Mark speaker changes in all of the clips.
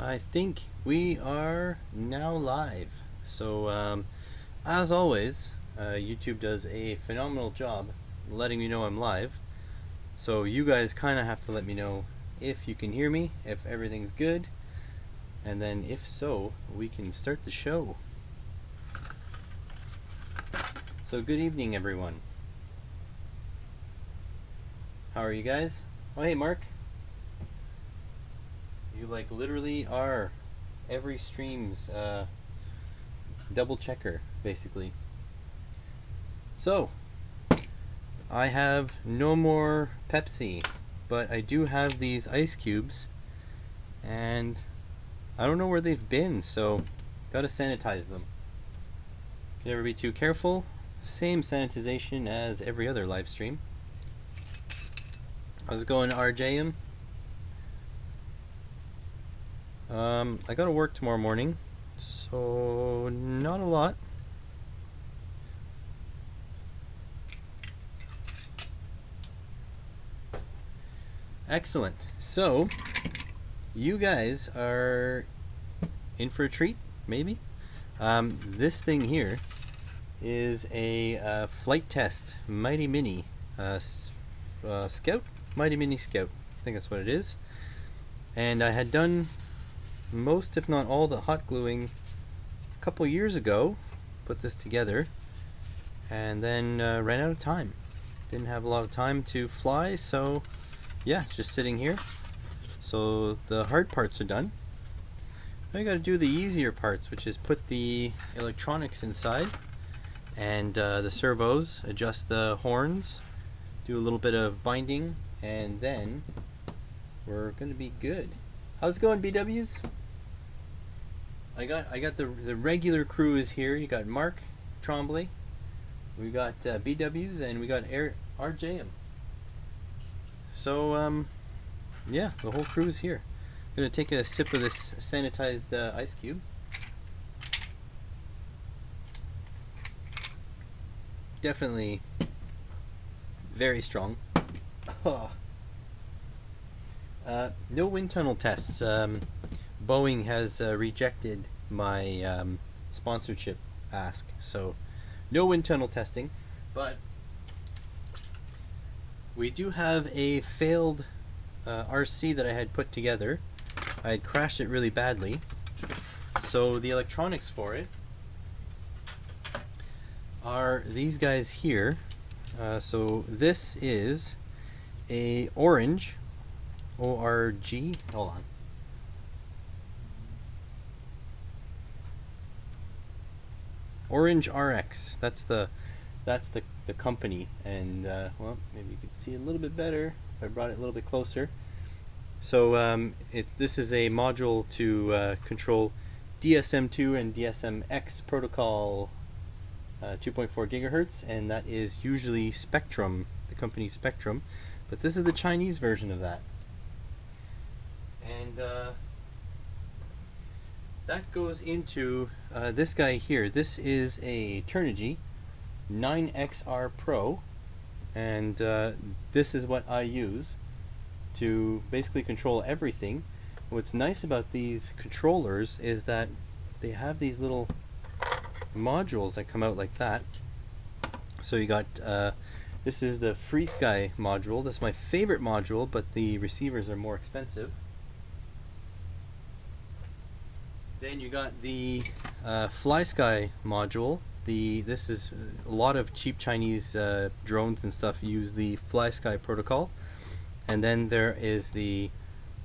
Speaker 1: I think we are now live. So, as always, YouTube does a phenomenal job letting me know I'm live. So you guys kind of have to let me know if you can hear me, if everything's good, and then if so, we can start the show. So good evening, everyone. How are you guys? Oh, hey, Mark. You like literally are every stream's double checker, basically. So, I have no more Pepsi, but I do have these ice cubes, and I don't know where they've been, so gotta sanitize them. Can never be too careful. Same sanitization as every other live stream. How's it going, RJM? I gotta work tomorrow morning, so not a lot. Excellent. So, you guys are in for a treat, maybe? This thing here is a Flite test Mighty Mini Scout? Mighty Mini Scout. I think that's what it is. And I had done most, if not all, the hot gluing a couple years ago. Put this together, and then ran out of time. Didn't have a lot of time to fly, so yeah, it's just sitting here. So the hard parts are done. Now I gotta do the easier parts, which is put the electronics inside and the servos, adjust the horns, do a little bit of binding, and then we're gonna be good. How's it going, BWs? I got the regular crew is here. You got Mark Trombley, we got BWs, and we got RJM. So yeah, the whole crew is here. I'm gonna take a sip of this sanitized ice cube. Definitely very strong. No wind tunnel tests. Boeing has rejected my sponsorship ask, so no wind tunnel testing. But we do have a failed RC that I had put together. I had crashed it really badly, so the electronics for it are these guys here. So this is a orange ORG. Hold on. Orange RX. That's the company, and well, maybe you could see a little bit better if I brought it a little bit closer. So this is a module to control DSM2 and DSMX protocol 2.4 gigahertz, and that is usually Spectrum, the company Spectrum, but this is the Chinese version of that. And that goes into this guy here. This is a Turnigy 9XR Pro, and this is what I use to basically control everything. What's nice about these controllers is that they have these little modules that come out like that. So you got this is the Free Sky module. That's my favorite module, but the receivers are more expensive. Then you got the Fly Sky module. This is a lot of cheap Chinese drones and stuff use the Fly Sky protocol. And then there is the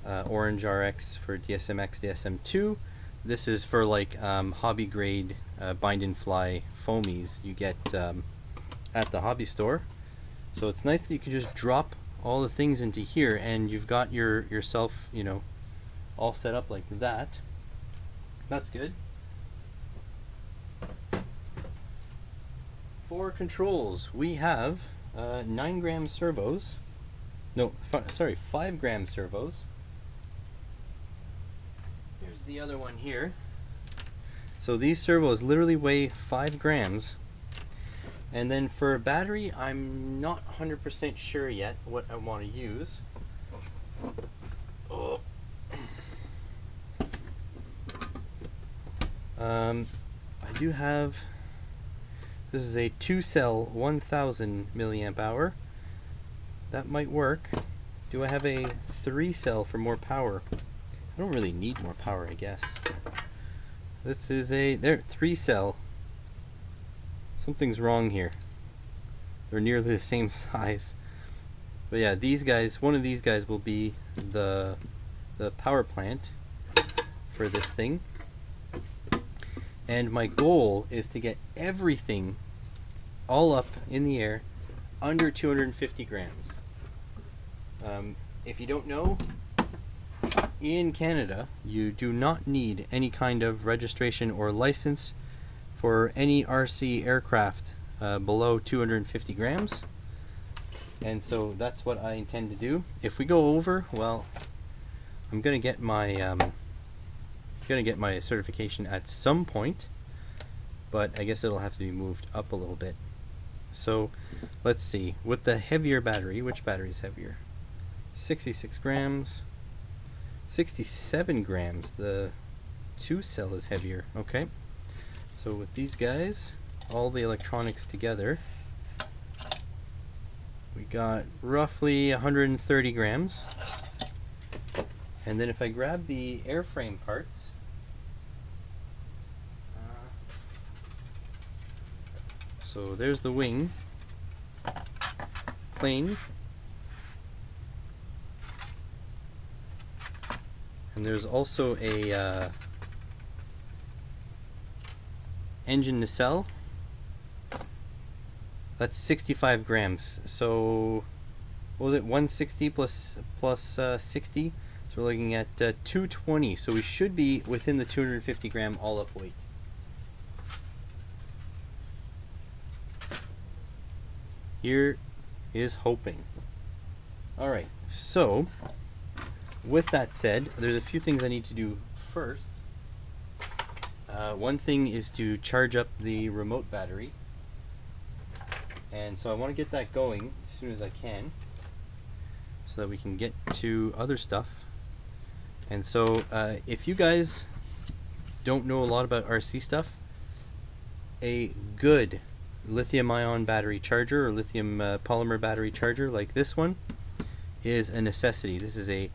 Speaker 1: Orange RX for DSMX, DSM2. This is for like hobby grade bind and fly foamies you get at the hobby store. So it's nice that you can just drop all the things into here, and you've got yourself, you know, all set up like that. That's good. For controls, we have 9-gram servos. No, sorry, 5-gram servos. Here's the other one here. So these servos literally weigh 5 grams. And then for battery, I'm not 100% sure yet what I want to use. Oh. I do have, this is a 2-cell 1000 milliamp hour. That might work. Do I have a 3-cell for more power? I don't really need more power, I guess. This is a, there, 3-cell. Something's wrong here. They're nearly the same size. But yeah, these guys, one of these guys will be the power plant for this thing. And my goal is to get everything all up in the air under 250 grams. If you don't know, in Canada, you do not need any kind of registration or license for any RC aircraft below 250 grams. And so that's what I intend to do. If we go over, well, I'm gonna get my certification at some point, but I guess it'll have to be moved up a little bit. So let's see, with the heavier battery, which battery is heavier? 66 grams, 67 grams. The 2-cell is heavier. Okay, so with these guys, all the electronics together, we got roughly 130 grams. And then if I grab the airframe parts, so there's the wing plane, and there's also a engine nacelle. That's 65 grams. So what was it? 160 plus 60. So we're looking at 220. So we should be within the 250 gram all up weight. Here is hoping. Alright, so with that said, there's a few things I need to do first. One thing is to charge up the remote battery. And so I want to get that going as soon as I can, so that we can get to other stuff. And so if you guys don't know a lot about RC stuff, a good lithium-ion battery charger or lithium polymer battery charger like this one is a necessity. This is a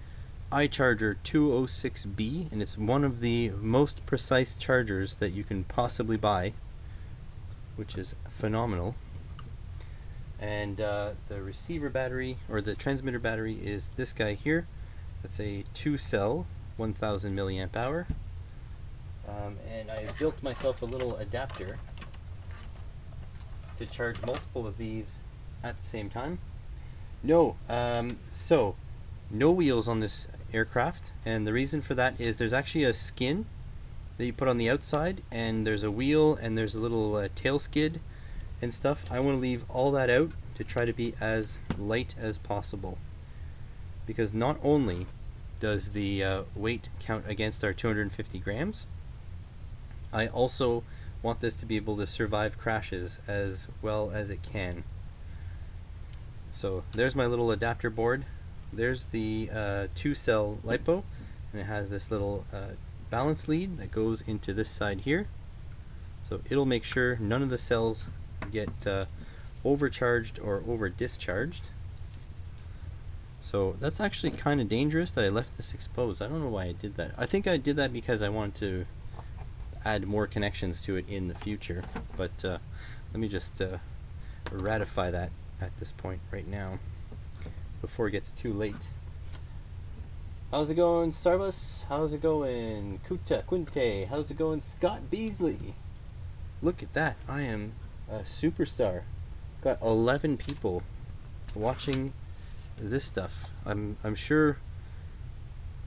Speaker 1: iCharger 206B, and it's one of the most precise chargers that you can possibly buy, which is phenomenal. And the receiver battery, or the transmitter battery, is this guy here. That's a 2-cell 1000 milliamp hour. And I built myself a little adapter to charge multiple of these at the same time. So no wheels on this aircraft, and the reason for that is there's actually a skin that you put on the outside, and there's a wheel, and there's a little tail skid and stuff. I want to leave all that out to try to be as light as possible, because not only does the weight count against our 250 grams, I also want this to be able to survive crashes as well as it can. So there's my little adapter board. There's the 2-cell LiPo, and it has this little balance lead that goes into this side here. So it'll make sure none of the cells get overcharged or over discharged. So that's actually kind of dangerous that I left this exposed. I don't know why I did that. I think I did that because I wanted to add more connections to it in the future, but let me just ratify that at this point right now before it gets too late. How's it going, Starbucks? How's it going, Kuta Quinte? How's it going, Scott Beasley? Look at that, I am a superstar. Got 11 people watching this stuff. I'm sure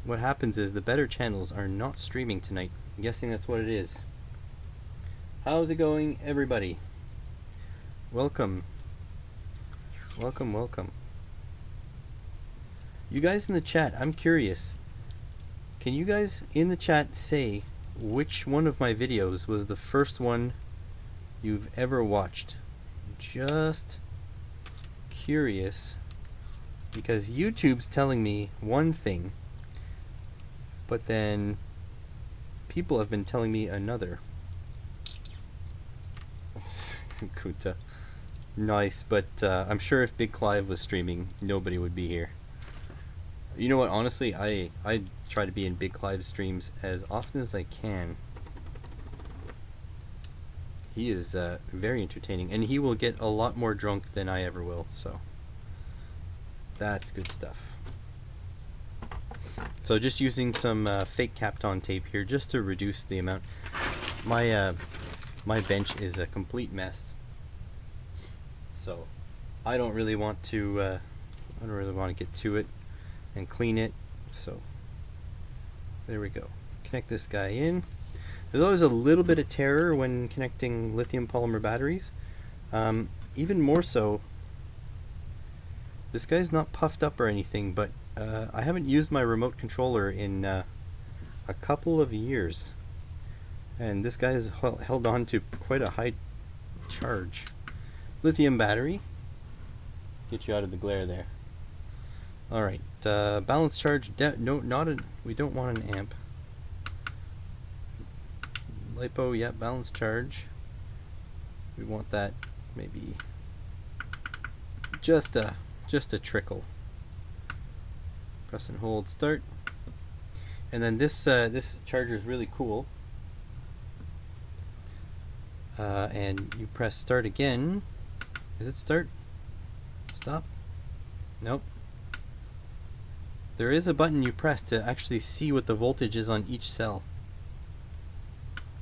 Speaker 1: what happens is the better channels are not streaming tonight. I'm guessing that's what it is. How's it going, everybody? Welcome. Welcome, welcome. You guys in the chat, I'm curious. Can you guys in the chat say which one of my videos was the first one you've ever watched? Just curious, because YouTube's telling me one thing, but then people have been telling me another. Kuta. Nice, but I'm sure if Big Clive was streaming, nobody would be here. You know what, honestly, I try to be in Big Clive's streams as often as I can. He is very entertaining, and he will get a lot more drunk than I ever will, so that's good stuff. So just using some fake Kapton tape here just to reduce the amount. My bench is a complete mess, so I don't really want to get to it and clean it. So there we go. Connect this guy in. There's always a little bit of terror when connecting lithium polymer batteries. Even more so, this guy's not puffed up or anything, but I haven't used my remote controller in a couple of years, and this guy has held on to quite a high charge. Lithium battery, get you out of the glare there. All right, balance charge. We don't want an amp. LiPo, yeah, balance charge. We want that maybe just a trickle. Press and hold start. And then this charger is really cool. And you press start again. Is it start? Stop? Nope. There is a button you press to actually see what the voltage is on each cell.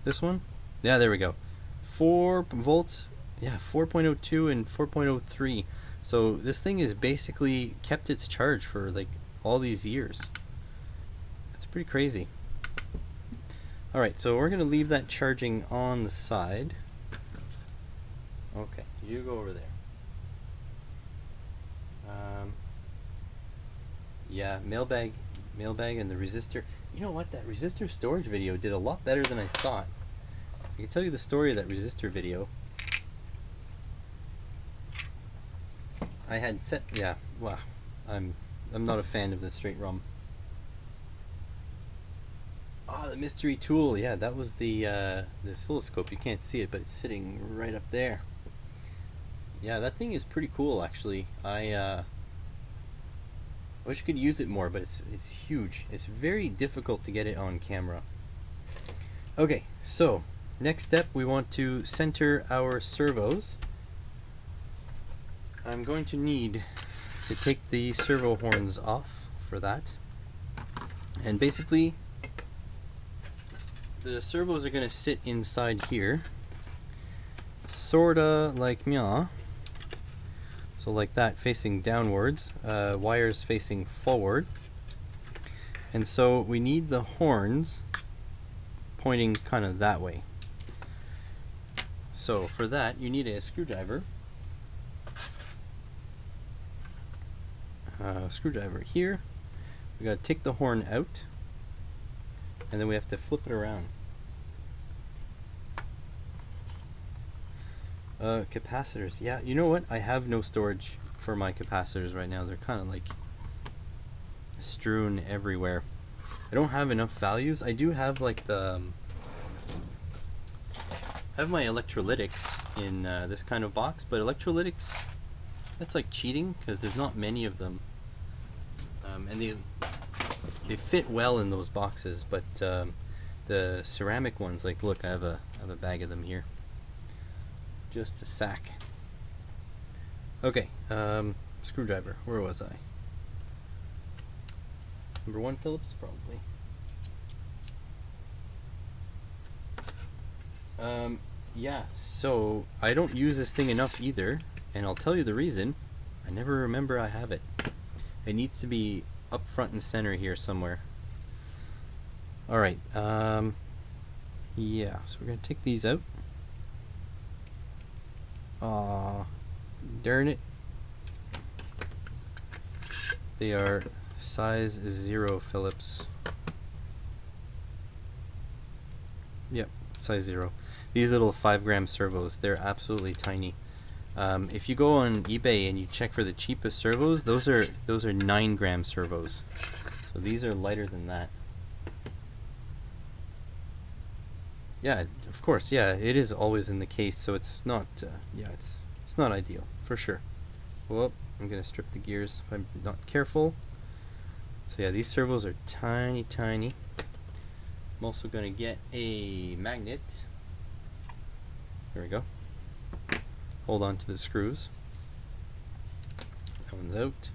Speaker 1: This one? Yeah, there we go. 4 volts. Yeah, 4.02 and 4.03. So this thing has basically kept its charge for like all these years. It's pretty crazy. Alright, so we're going to leave that charging on the side. Okay, you go over there. Yeah, mailbag and the resistor. You know what, that resistor storage video did a lot better than I thought. I can tell you the story of that resistor video. I had set, yeah, wow, I'm not a fan of the straight rum. Ah, the mystery tool, yeah, that was the oscilloscope. You can't see it, but it's sitting right up there. Yeah, that thing is pretty cool, actually. I wish I could use it more, but it's huge. It's very difficult to get it on camera. Okay, so next step, we want to center our servos. I'm going to need to take the servo horns off for that. And basically, the servos are going to sit inside here, sorta like meow. So like that, facing downwards, wires facing forward. And so we need the horns pointing kind of that way. So for that, you need a screwdriver. Screwdriver here. We gotta take the horn out, and then we have to flip it around. Capacitors. Yeah, you know what? I have no storage for my capacitors right now. They're kind of like strewn everywhere. I don't have enough values. I do have like the I have my electrolytics in this kind of box, but electrolytics, that's like cheating because there's not many of them, and they fit well in those boxes. But the ceramic ones, like look, I have a bag of them here. Just a sack. Okay, screwdriver. Where was I? Number 1 Phillips, probably. Yeah, so I don't use this thing enough either, and I'll tell you the reason. I never remember I have it. It needs to be up front and center here somewhere. Alright, yeah, so we're gonna take these out. Aw, darn it. They are size 0 Phillips. Yep, size 0. These little 5-gram servos, they're absolutely tiny. If you go on eBay and you check for the cheapest servos, those are 9-gram servos. So these are lighter than that. Yeah, of course. Yeah, it is always in the case, so it's not. Yeah, it's not ideal for sure. Well, I'm gonna strip the gears if I'm not careful. So yeah, these servos are tiny, tiny. I'm also gonna get a magnet. There we go. Hold on to the screws. That one's out.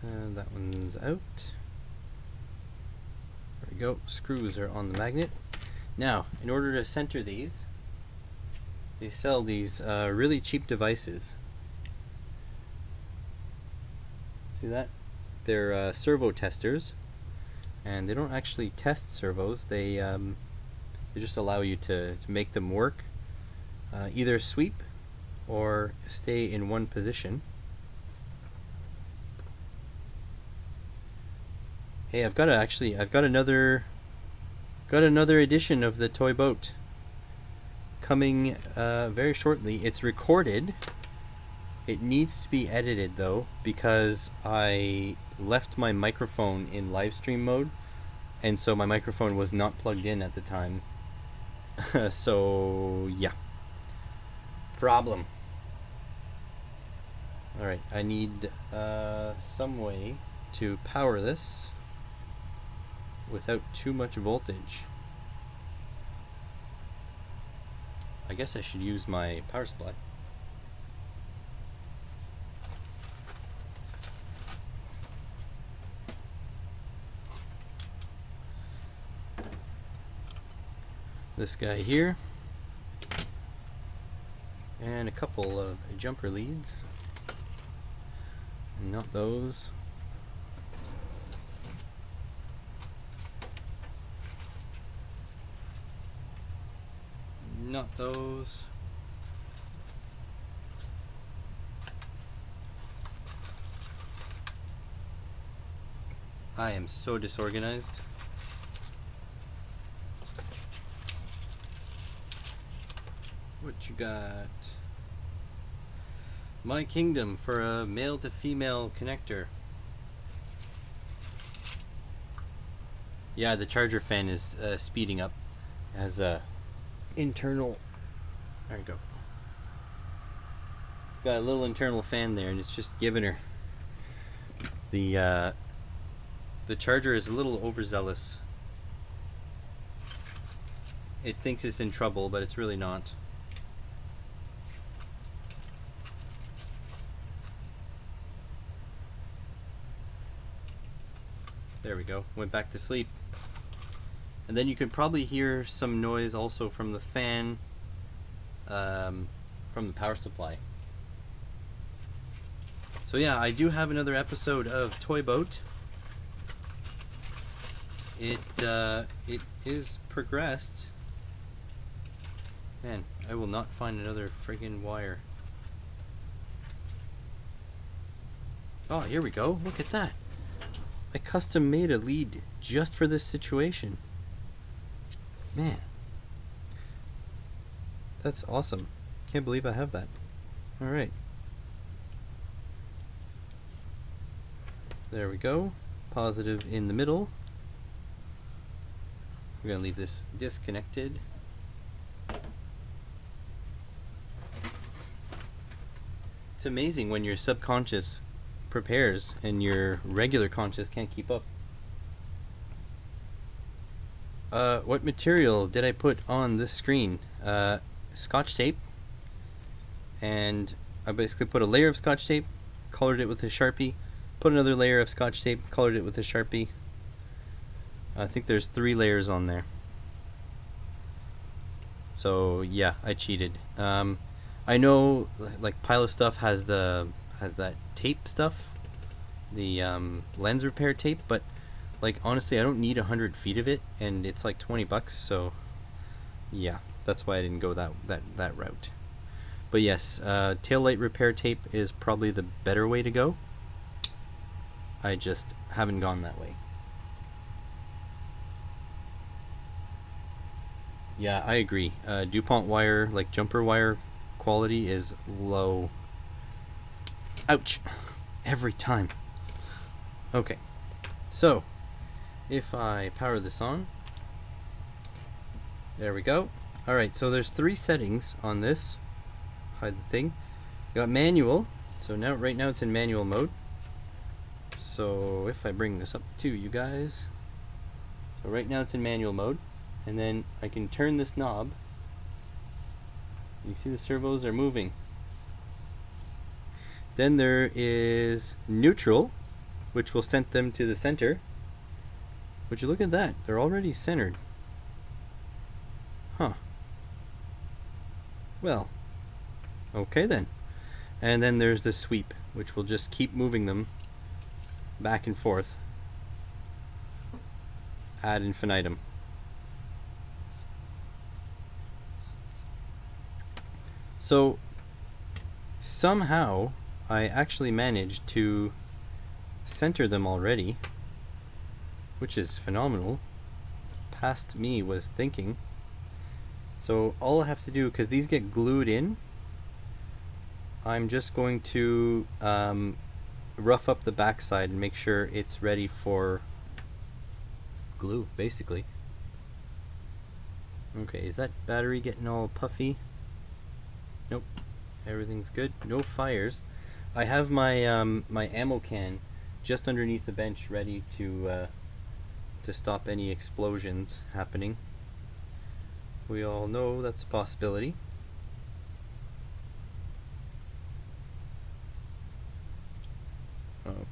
Speaker 1: And that one's out. There we go. Screws are on the magnet. Now, in order to center these, they sell these really cheap devices. See that? They're servo testers, and they don't actually test servos. They just allow you to make them work, either sweep or stay in one position. Hey, I've got another edition of the toy boat coming very shortly. It's recorded. It needs to be edited though, because I left my microphone in Livestream mode, and so my microphone was not plugged in at the time. So yeah, problem. Alright, I need some way to power this without too much voltage. I guess I should use my power supply. This guy here, and a couple of jumper leads. Not those. Not those. I am so disorganized. What you got? My Kingdom for a male to female connector. Yeah, the charger fan is speeding up as a internal. There you go. Got a little internal fan there, and it's just giving her. The charger is a little overzealous. It thinks it's in trouble, but it's really not. There we go. Went back to sleep. And then you can probably hear some noise also from the fan, from the power supply. So yeah, I do have another episode of Toy Boat. It is progressed. Man, I will not find another friggin' wire. Oh, here we go. Look at that. I custom made a lead just for this situation. Man, that's awesome. Can't believe I have that. Alright. There we go. Positive in the middle. We're going to leave this disconnected. It's amazing when your subconscious prepares and your regular conscious can't keep up. What material did I put on this screen? Scotch tape. And I basically put a layer of Scotch tape, colored it with a Sharpie, put another layer of Scotch tape, colored it with a Sharpie. I think there's 3 layers on there. So yeah, I cheated. I know like Pilot Stuff has that tape stuff, the lens repair tape, but like honestly I don't need 100 feet of it, and it's like $20, so yeah, that's why I didn't go that route. But yes, tail light repair tape is probably the better way to go. I just haven't gone that way. Yeah, I agree. DuPont wire, like jumper wire quality, is low. Ouch. Every time. Okay, so if I power this on, there we go. Alright, so there's 3 settings on this. Hide the thing. You got manual, so now right now it's in manual mode. So if I bring this up to you guys, so right now it's in manual mode, and then I can turn this knob. You see the servos are moving. Then there is neutral, which will send them to the center. Would you look at that? They're already centered. Huh. Well, okay then. And then there's the sweep, which will just keep moving them back and forth ad infinitum. So somehow I actually managed to center them already, which is phenomenal. Past me was thinking. So all I have to do, because these get glued in, I'm just going to rough up the backside and make sure it's ready for glue, basically. Okay, is that battery getting all puffy? Nope, everything's good. No fires. I have my my ammo can just underneath the bench, ready to stop any explosions happening. We all know that's a possibility.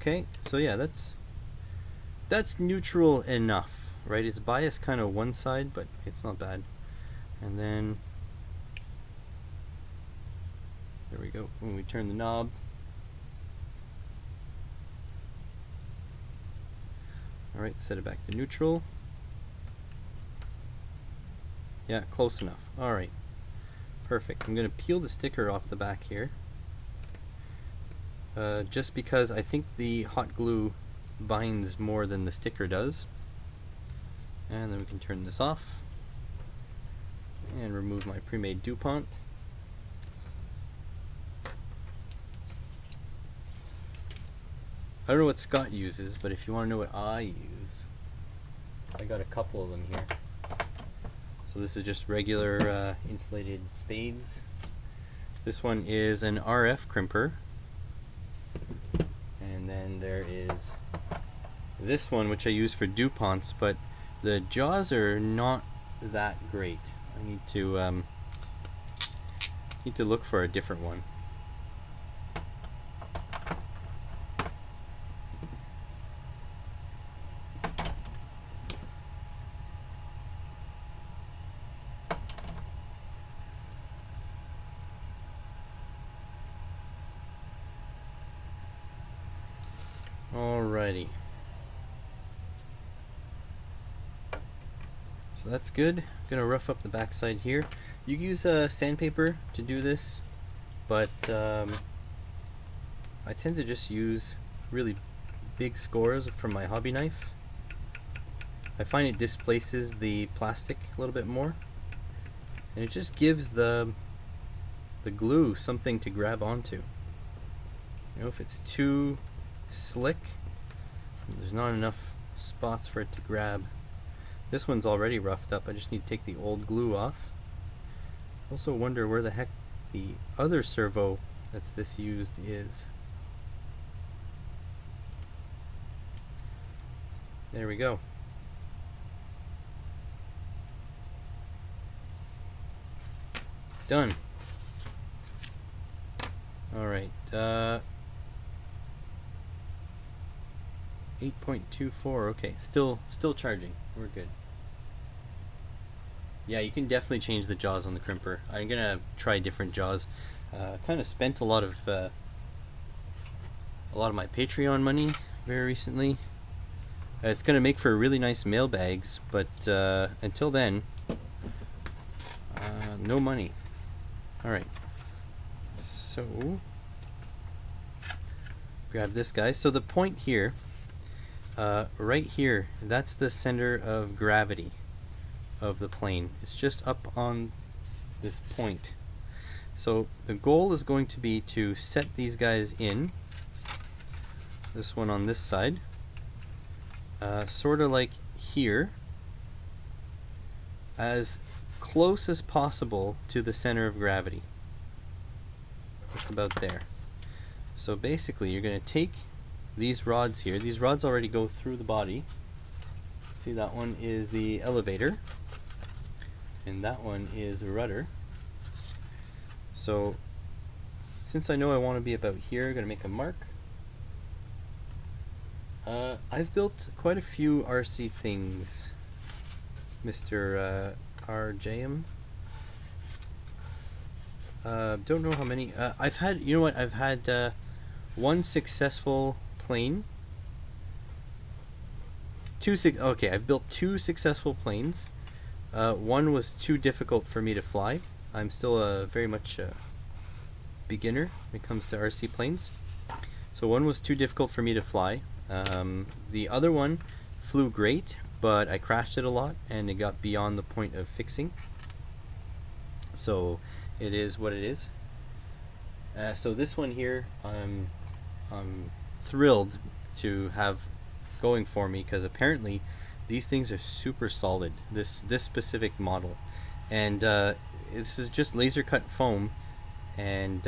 Speaker 1: Okay, so yeah, that's neutral enough, right? It's biased kind of one side, but it's not bad. And then there we go. When we turn the knob, all right, set it back to neutral. Yeah, close enough. All right, perfect. I'm gonna peel the sticker off the back here, just because I think the hot glue binds more than the sticker does. And then we can turn this off and remove my pre-made DuPont. I don't know what Scott uses, but if you want to know what I use, I got a couple of them here. So this is just regular insulated spades. This one is an RF crimper. And then there is this one, which I use for DuPonts, but the jaws are not that great. I need to look for a different one. Alrighty. So that's good. I'm gonna rough up the backside here. You can use sandpaper to do this, but I tend to just use really big scores from my hobby knife. I find it displaces the plastic a little bit more, and it just gives the glue something to grab onto. You know, if it's too slick, there's not enough spots for it to grab. This one's already roughed up. I just need to take the old glue off. Also wonder where the heck the other servo that's this used is. There we go. Done. Alright, 8.24, okay, still charging. We're good. Yeah, you can definitely change the jaws on the crimper. I'm gonna try different jaws. Kind of spent a lot of my Patreon money very recently. It's gonna make for really nice mailbags, but until then, no money. Alright, so grab this guy. So the point here, right here, that's the center of gravity of the plane. It's just up on this point. So the goal is going to be to set these guys in. This one on this side. sort of like here, as close as possible to the center of gravity. Just about there. So basically you're going to take these rods here. These rods already go through the body. See, that one is the elevator and that one is a rudder. So since I know I want to be about here, I'm going to make a mark. I've built quite a few RC things, Mr. RJM. Don't know how many. I've had, you know what, I've had one successful plane. Okay, I've built 2 successful planes. One was too difficult for me to fly. I'm still very much a beginner when it comes to RC planes. So one was too difficult for me to fly. The other one flew great, but I crashed it a lot and it got beyond the point of fixing. So it is what it is. So this one here, I'm thrilled to have going for me, because apparently these things are super solid. This specific model, and this is just laser cut foam, and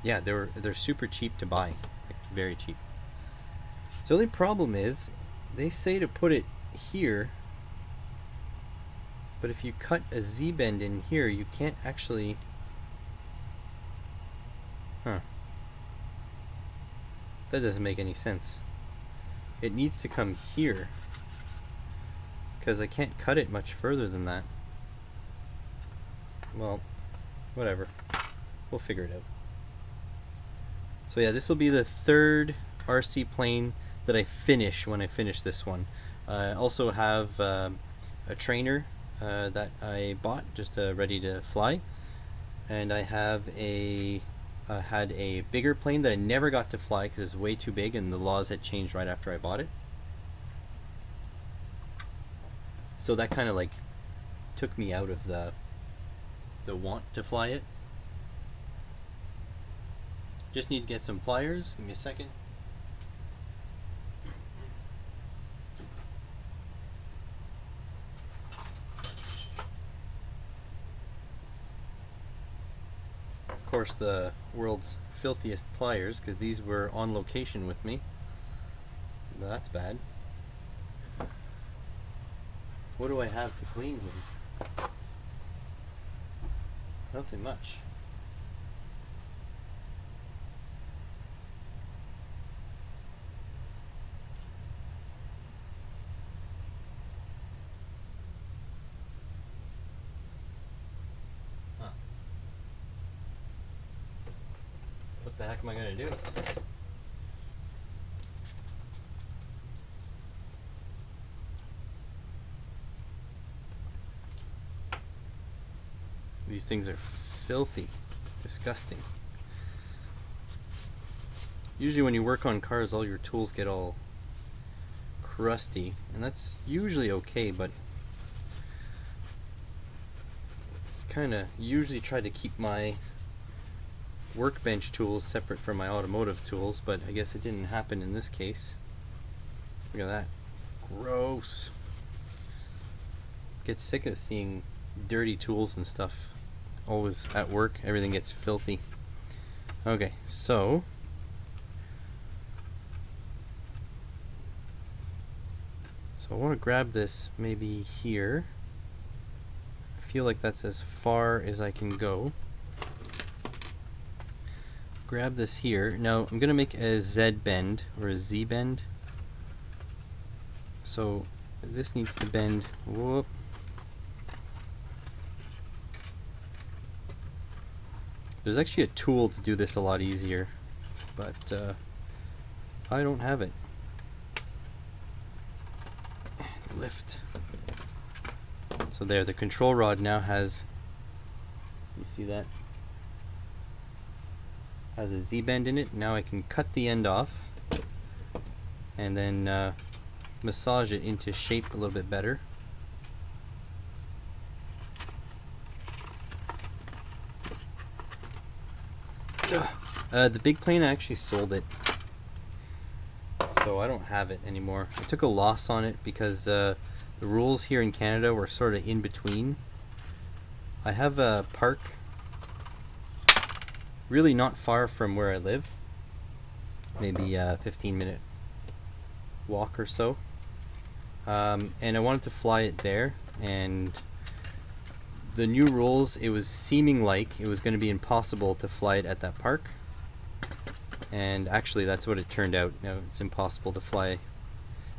Speaker 1: yeah, they're super cheap to buy, like very cheap. So the only problem is they say to put it here, but if you cut a Z-bend in here, you can't actually. That doesn't make any sense. It needs to come here, because I can't cut it much further than that. Well, whatever. We'll figure it out. So yeah, this will be the 3rd RC plane that I finish when I finish this one. I also have a trainer that I bought just ready to fly, and I have had a bigger plane that I never got to fly because it's way too big and the laws had changed right after I bought it. So that kind of like took me out of the want to fly it. Just need to get some pliers. Give me a second. Of course, the world's filthiest pliers, because these were on location with me. But that's bad. What do I have to clean here? Nothing much. What the heck am I going to do? These things are filthy, disgusting. Usually when you work on cars, all your tools get all crusty, and that's usually okay, but kind of usually try to keep my workbench tools separate from my automotive tools, but I guess it didn't happen in this case. Look at that. Gross. Get sick of seeing dirty tools and stuff. Always at work, everything gets filthy. Okay, so I want to grab this maybe here. I feel like that's as far as I can go. Grab this here. Now I'm gonna make a Z bend or a Z bend. So this needs to bend. Whoop. There's actually a tool to do this a lot easier, but I don't have it. Lift. So there, the control rod now has, you see that? Has a Z-bend in it. Now I can cut the end off and then massage it into shape a little bit better. The big plane, I actually sold it. so I don't have it anymore. I took a loss on it because the rules here in Canada were sort of in between. I have a park really not far from where I live, maybe a 15-minute walk or so, and I wanted to fly it there, and the new rules, it was seeming like it was going to be impossible to fly it at that park, and actually that's what it turned out. Now it's impossible to fly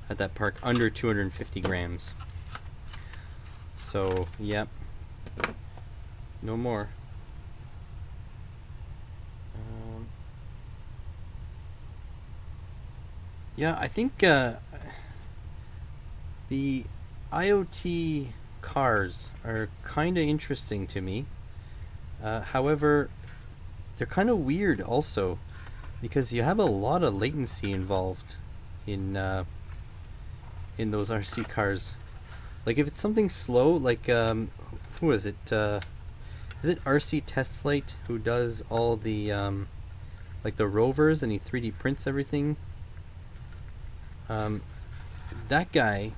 Speaker 1: at that park under 250 grams. So yep, no more. Yeah, I think the IoT cars are kind of interesting to me. However, they're kind of weird also, because you have a lot of latency involved in those RC cars. Like if it's something slow, like who is it? Is it RC Test Flight who does all the like the rovers, and he 3D prints everything? That guy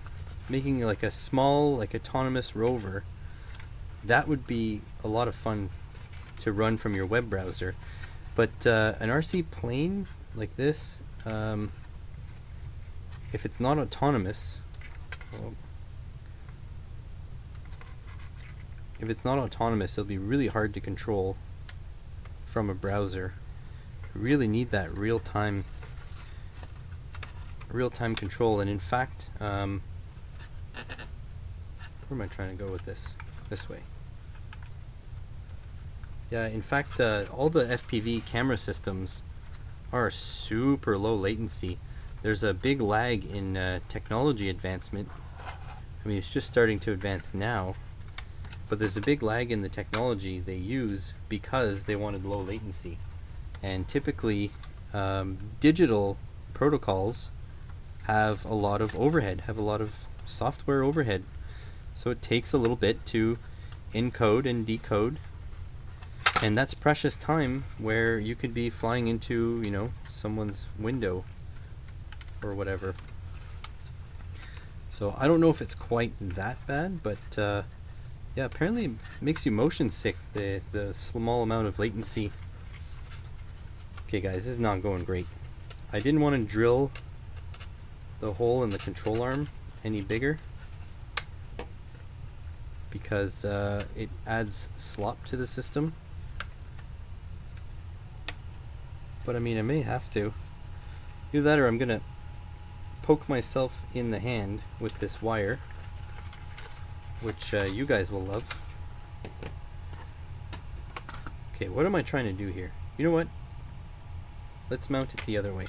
Speaker 1: making like a small, like autonomous rover, that would be a lot of fun to run from your web browser. But an RC plane like this, if it's not autonomous, well, if it's not autonomous, it'll be really hard to control from a browser. You really need that real-time control. And in fact, where am I trying to go with this? This way. Yeah, in fact, all the FPV camera systems are super low latency. There's a big lag in technology advancement. I mean, it's just starting to advance now, but there's a big lag in the technology they use because they wanted low latency. And typically, digital protocols have a lot of overhead, have a lot of software overhead. So it takes a little bit to encode and decode, and that's precious time where you could be flying into, you know, someone's window or whatever. So I don't know if it's quite that bad, but yeah, apparently it makes you motion sick, the small amount of latency. Okay guys, this is not going great. I didn't want to drill the hole in the control arm any bigger because it adds slop to the system. But I mean, I may have to. Either that or I'm gonna poke myself in the hand with this wire, which you guys will love. Okay, what am I trying to do here? You know what? Let's mount it the other way.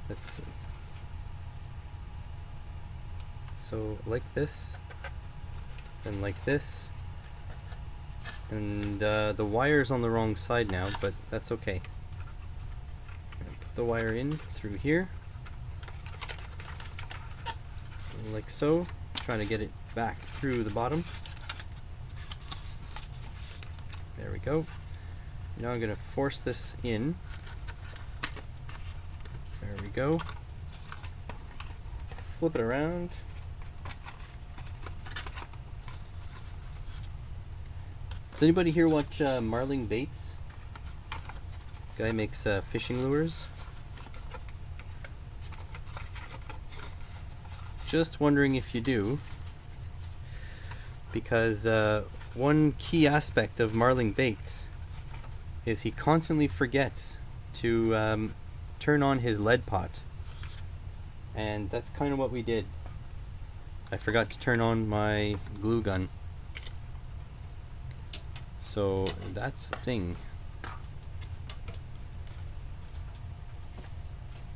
Speaker 1: Let's see. So like this, and like this, and the wire's on the wrong side now, but that's okay. Put the wire in through here, like so, trying to get it back through the bottom. There we go. Now I'm going to force this in. There we go. Flip it around. Does anybody here watch Marling Baits? Guy makes fishing lures. Just wondering if you do, because one key aspect of Marling Baits is he constantly forgets to turn on his lead pot, and that's kind of what we did. I forgot to turn on my glue gun, so that's the thing.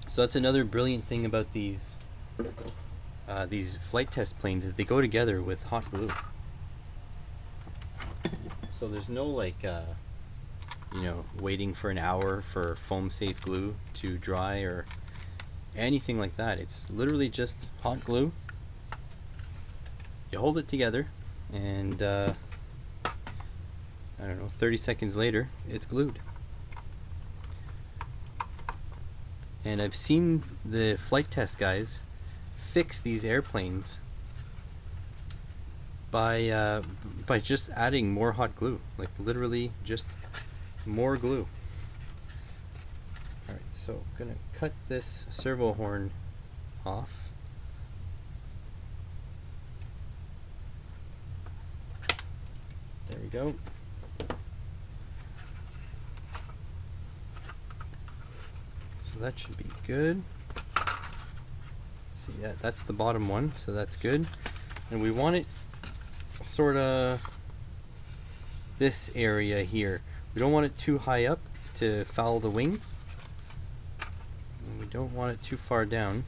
Speaker 1: So that's another brilliant thing about these flight test planes, is they go together with hot glue. So there's no like you know, waiting for an hour for foam safe glue to dry or anything like that. It's literally just hot glue. You hold it together and I don't know, 30 seconds later it's glued. And I've seen the flight test guys fix these airplanes by just adding more hot glue, like literally just more glue. Alright, so I'm gonna cut this servo horn off. There we go. So that should be good. See, yeah, that's the bottom one, so that's good. And we want it sort of this area here. We don't want it too high up to foul the wing. And we don't want it too far down.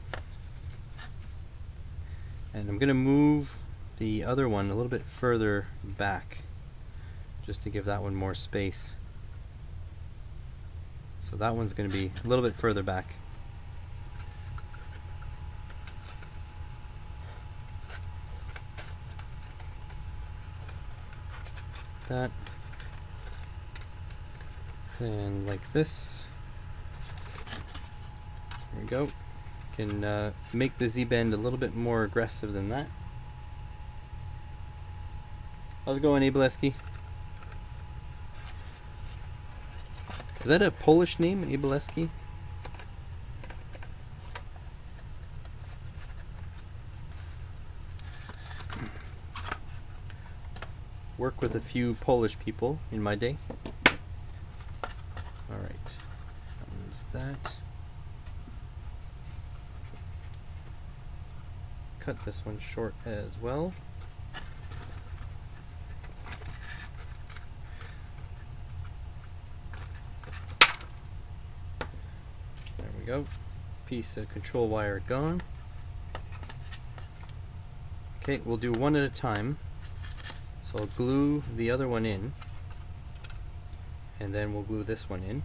Speaker 1: And I'm going to move the other one a little bit further back, just to give that one more space. So that one's going to be a little bit further back. That. And like this. There we go. Can make the Z-bend a little bit more aggressive than that. How's it going, Abeleski? Is that a Polish name, Abeleski? Work with a few Polish people in my day. Alright. That one's that. Cut this one short as well. There we go. Piece of control wire gone. Okay, we'll do one at a time. So I'll glue the other one in, and then we'll glue this one in.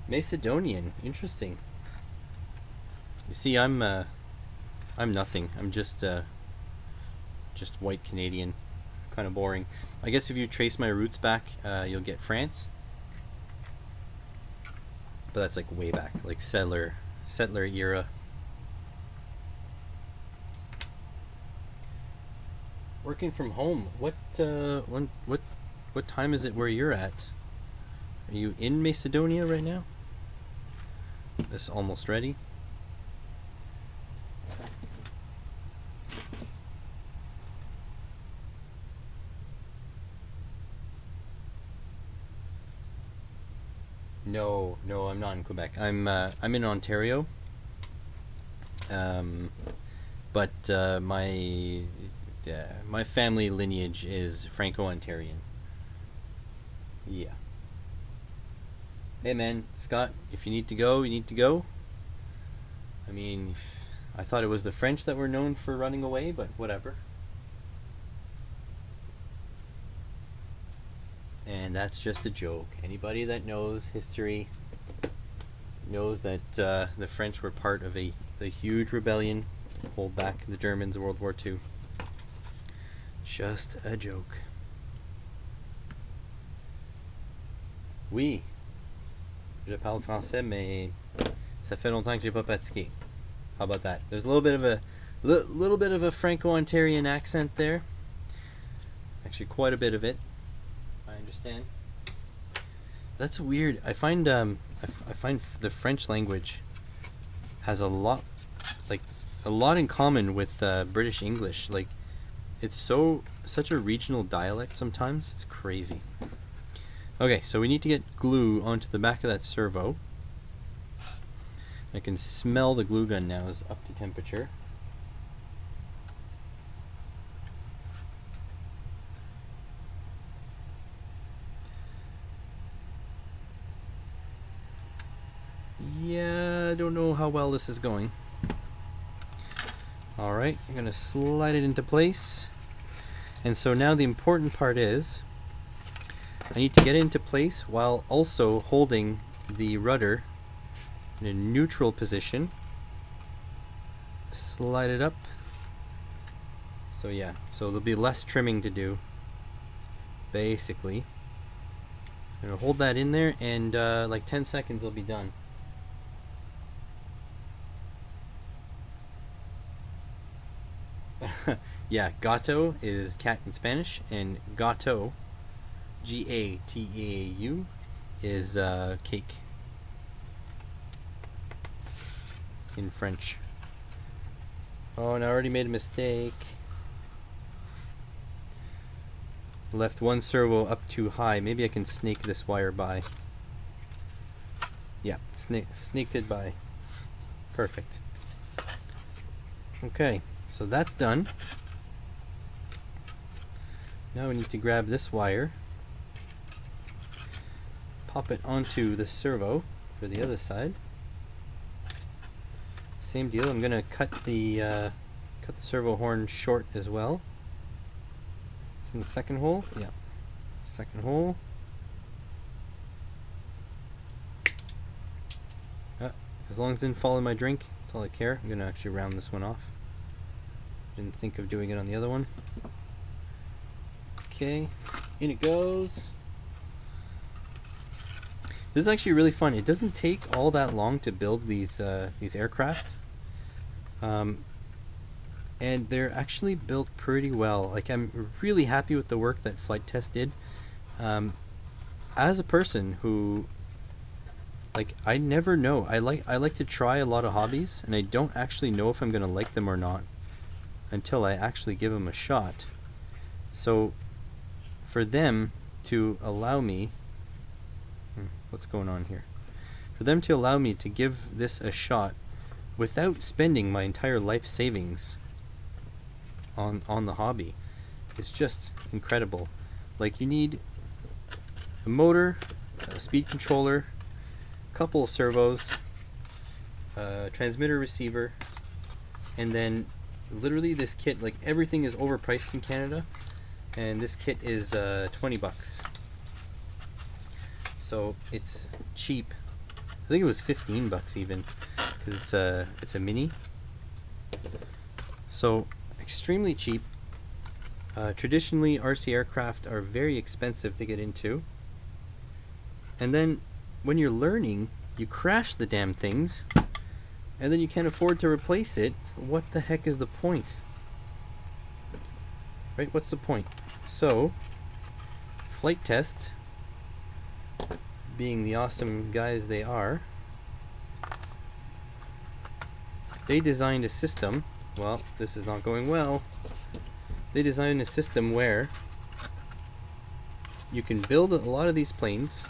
Speaker 1: Macedonian, interesting. You see, I'm nothing. I'm just white Canadian, kind of boring. I guess if you trace my roots back, you'll get France, but that's like way back, like settler era. Working from home. What time is it where you're at? Are you in Macedonia right now? This almost ready. No, I'm not in Quebec. I'm in Ontario. But my family lineage is Franco-Ontarian. Yeah. Hey man, Scott, if you need to go, you need to go. I mean, I thought it was the French that were known for running away, but whatever. And that's just a joke. Anybody that knows history knows that the French were part of the huge rebellion to hold back the Germans in World War II. Just a joke. Oui. Je parle français, mais ça fait longtemps que j'ai pas pratiqué. How about that? There's a little bit of a Franco-Ontarian accent there. Actually, quite a bit of it. I understand. That's weird. I find the French language has a lot in common with British English. Like, it's such a regional dialect sometimes. It's crazy. Okay, so we need to get glue onto the back of that servo. I can smell the glue gun now is up to temperature. Yeah, I don't know how well this is going. Alright, I'm going to slide it into place. And so now the important part is I need to get it into place while also holding the rudder in a neutral position. Slide it up. So yeah, so there'll be less trimming to do, basically. I'm gonna hold that in there, and like 10 seconds will be done. Yeah, gato is cat in Spanish, and gateau, G-A-T-E-A-U, is cake in French. Oh, and I already made a mistake. Left one servo up too high. Maybe I can snake this wire by. Yeah, snaked it by. Perfect. Okay, so that's done. Now we need to grab this wire, pop it onto the servo for the other side. Same deal. I'm gonna cut the servo horn short as well. It's in the second hole. Yeah, second hole. As long as it didn't fall in my drink, that's all I care. I'm gonna actually round this one off. Didn't think of doing it on the other one. Okay, in it goes. This is actually really fun. It doesn't take all that long to build these aircraft, and they're actually built pretty well. Like, I'm really happy with the work that Flight Test did. As a person who, like, I never know. I like to try a lot of hobbies, and I don't actually know if I'm gonna like them or not until I actually give them a shot. So for them to allow me, what's going on here? For them to allow me to give this a shot without spending my entire life savings on the hobby is just incredible. Like, you need a motor, a speed controller, a couple of servos, a transmitter receiver, and then literally this kit, like, everything is overpriced in Canada, and this kit is 20 bucks. So it's cheap. I think it was 15 bucks even, because it's a mini. So extremely cheap. Traditionally, RC aircraft are very expensive to get into. And then when you're learning, you crash the damn things, and then you can't afford to replace it. What the heck is the point? Right? What's the point? So, Flight Test, being the awesome guys they are, they designed a system. Well, this is not going well. They designed a system where you can build a lot of these planes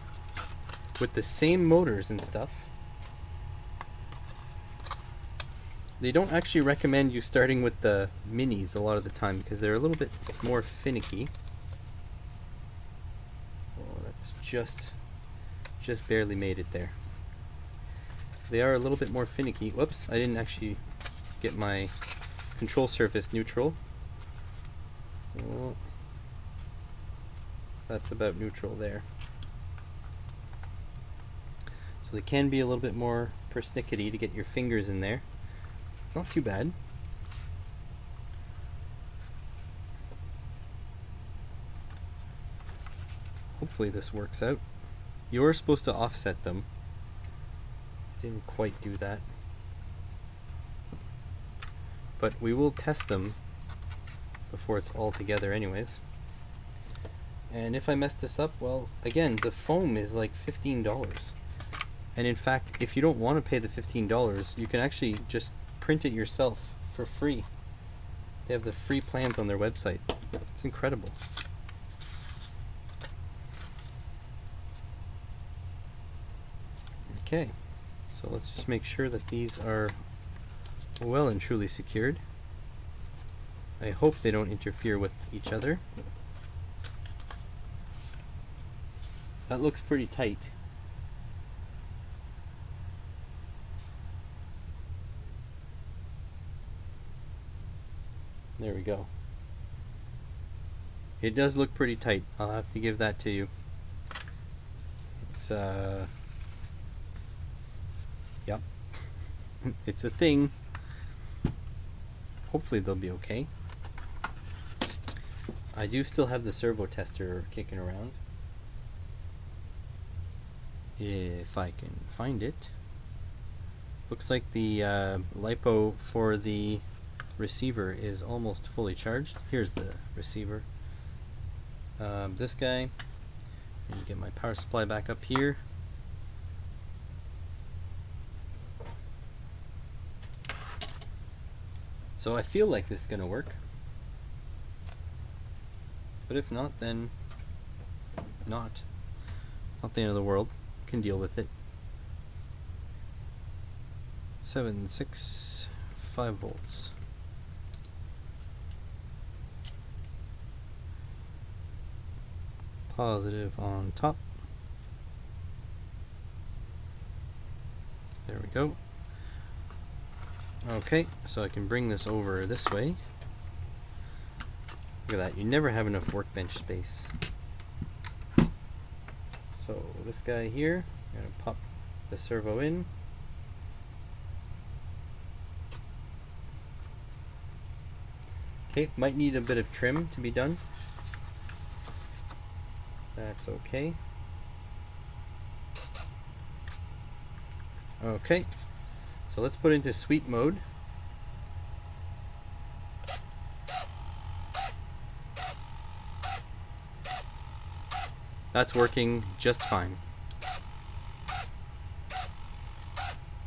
Speaker 1: with the same motors and stuff. They don't actually recommend you starting with the minis a lot of the time because they're a little bit more finicky. Oh, that's just barely made it there. They are a little bit more finicky. Whoops, I didn't actually get my control surface neutral. Oh, that's about neutral there. So they can be a little bit more persnickety to get your fingers in there. Not too bad. Hopefully this works out. You were supposed to offset them. Didn't quite do that. But we will test them before it's all together anyways. And if I mess this up, well, again, the foam is like $15. And in fact, if you don't want to pay the $15, you can actually just print it yourself for free. They have the free plans on their website. It's incredible. Okay, so let's just make sure that these are well and truly secured. I hope they don't interfere with each other. That looks pretty tight. There we go. It does look pretty tight. I'll have to give that to you. It's yep. It's a thing. Hopefully they'll be okay. I do still have the servo tester kicking around. if I can find it. Looks like the LiPo for the receiver is almost fully charged. Here's the receiver. This guy. And get my power supply back up here. So I feel like this is going to work. But if not, then not. Not the end of the world. Can deal with it. 765 volts. Positive on top. There we go. Okay, so I can bring this over this way. Look at that, you never have enough workbench space. So this guy here, I'm going to pop the servo in. Okay, might need a bit of trim to be done. That's okay. Okay, so let's put into sweep mode. That's working just fine.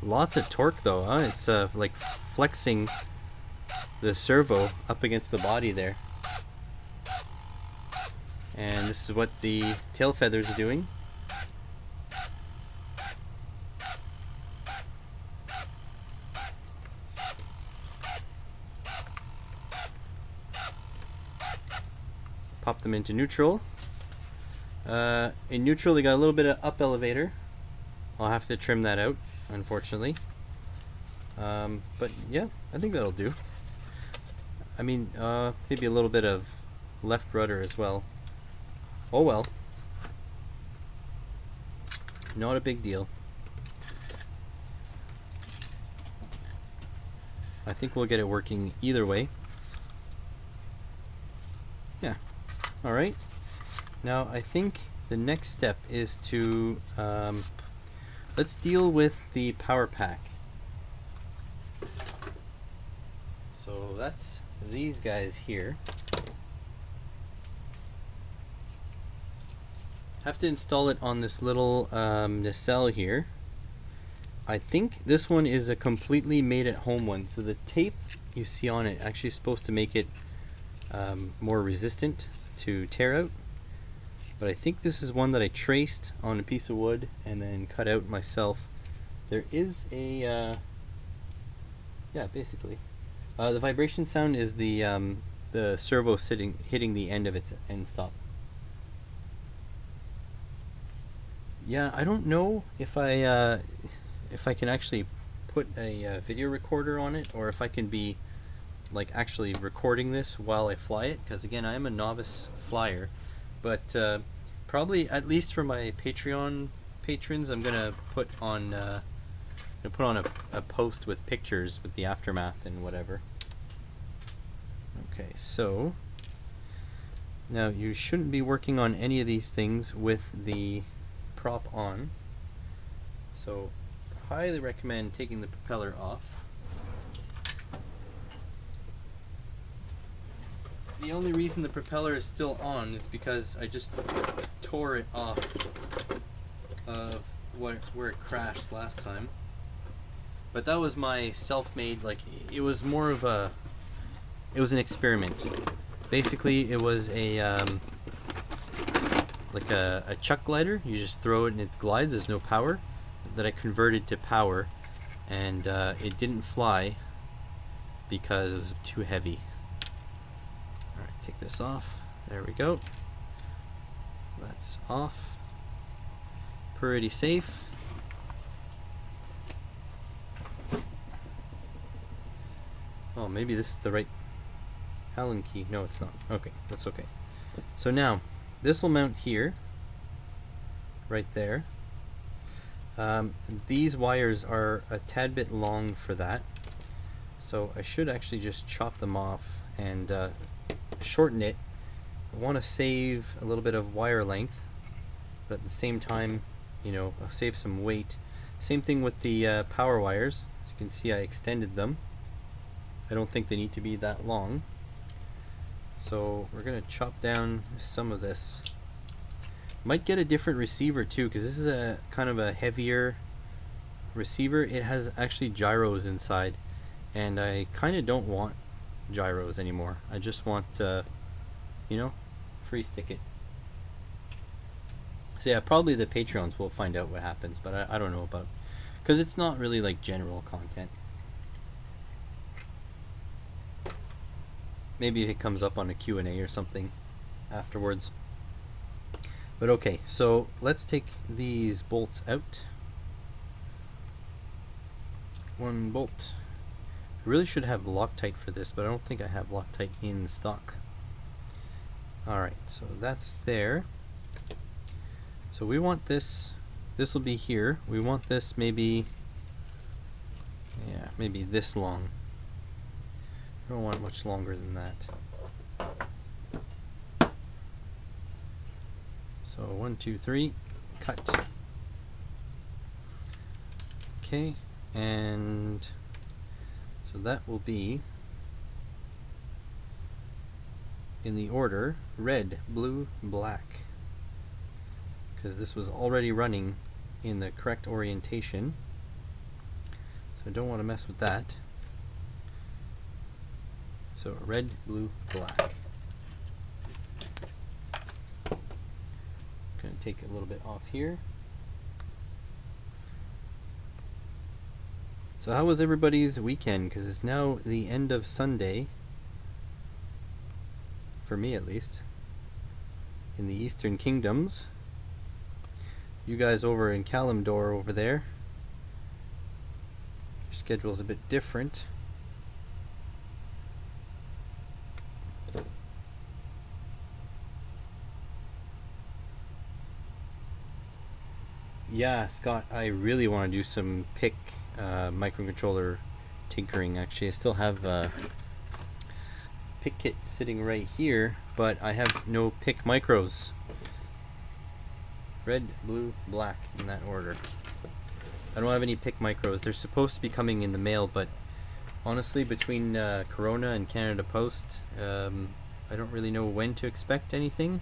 Speaker 1: Lots of torque though, huh? It's like flexing the servo up against the body there. And this is what the tail feathers are doing. Pop them into neutral. In neutral they got a little bit of up elevator. I'll have to trim that out, unfortunately. But yeah, I think that'll do. I mean, maybe a little bit of left rudder as well. Oh well. Not a big deal. I think we'll get it working either way. Yeah. Alright. Now I think the next step is to let's deal with the power pack. So that's these guys here. Have to install it on this little nacelle here. I think this one is a completely made at home one, so the tape you see on it actually is supposed to make it more resistant to tear out. But I think this is one that I traced on a piece of wood and then cut out myself. There is a yeah, basically the vibration sound is the servo hitting the end of its end stop. Yeah, I don't know if I can actually put a video recorder on it, or if I can be like actually recording this while I fly it, because again I am a novice flyer. But probably, at least for my Patreon patrons, I'm gonna put on a post with pictures with the aftermath and whatever. Okay, so now you shouldn't be working on any of these things with the prop on, so highly recommend taking the propeller off. The only reason the propeller is still on is because I just tore it off of where it crashed last time. But that was my self-made, like, it was more of a, it was an experiment. Basically it was a like a chuck glider. You just throw it and it glides. There's no power. That I converted to power, and it didn't fly because it was too heavy. Alright, take this off. There we go. That's off. Pretty safe. Oh, maybe this is the right Allen key. No, it's not. Okay, that's okay. So now, this will mount here, right there. These wires are a tad bit long for that, so I should actually just chop them off and shorten it. I want to save a little bit of wire length, but at the same time, you know, save some weight. Same thing with the power wires. As you can see, I extended them. I don't think they need to be that long. So we're gonna chop down some of this. Might get a different receiver too, because this is a kind of a heavier receiver. It has actually gyros inside, and I kind of don't want gyros anymore. I just want, you know, free stick it. So yeah, probably the Patreons will find out what happens, but I don't know about, because it's not really like general content. Maybe it comes up on a Q&A or something afterwards. But okay, so let's take these bolts out. One bolt. I really should have Loctite for this, but I don't think I have Loctite in stock. Alright, so that's there. So we want this, this will be here. We want this maybe, yeah, maybe this long. I don't want much longer than that. So 1, 2, 3, cut. Okay, and so that will be in the order red, blue, black, because this was already running in the correct orientation, so I don't want to mess with that. So red, blue, black. Going to take a little bit off here. So how was everybody's weekend? Because it's now the end of Sunday, for me at least, in the Eastern Kingdoms. You guys over in Kalimdor over there, your schedule's a bit different. Yeah, Scott, I really want to do some PIC microcontroller tinkering. Actually, I still have a PIC kit sitting right here, but I have no PIC micros. Red, blue, black, in that order. I don't have any PIC micros. They're supposed to be coming in the mail, but honestly, between Corona and Canada Post, I don't really know when to expect anything.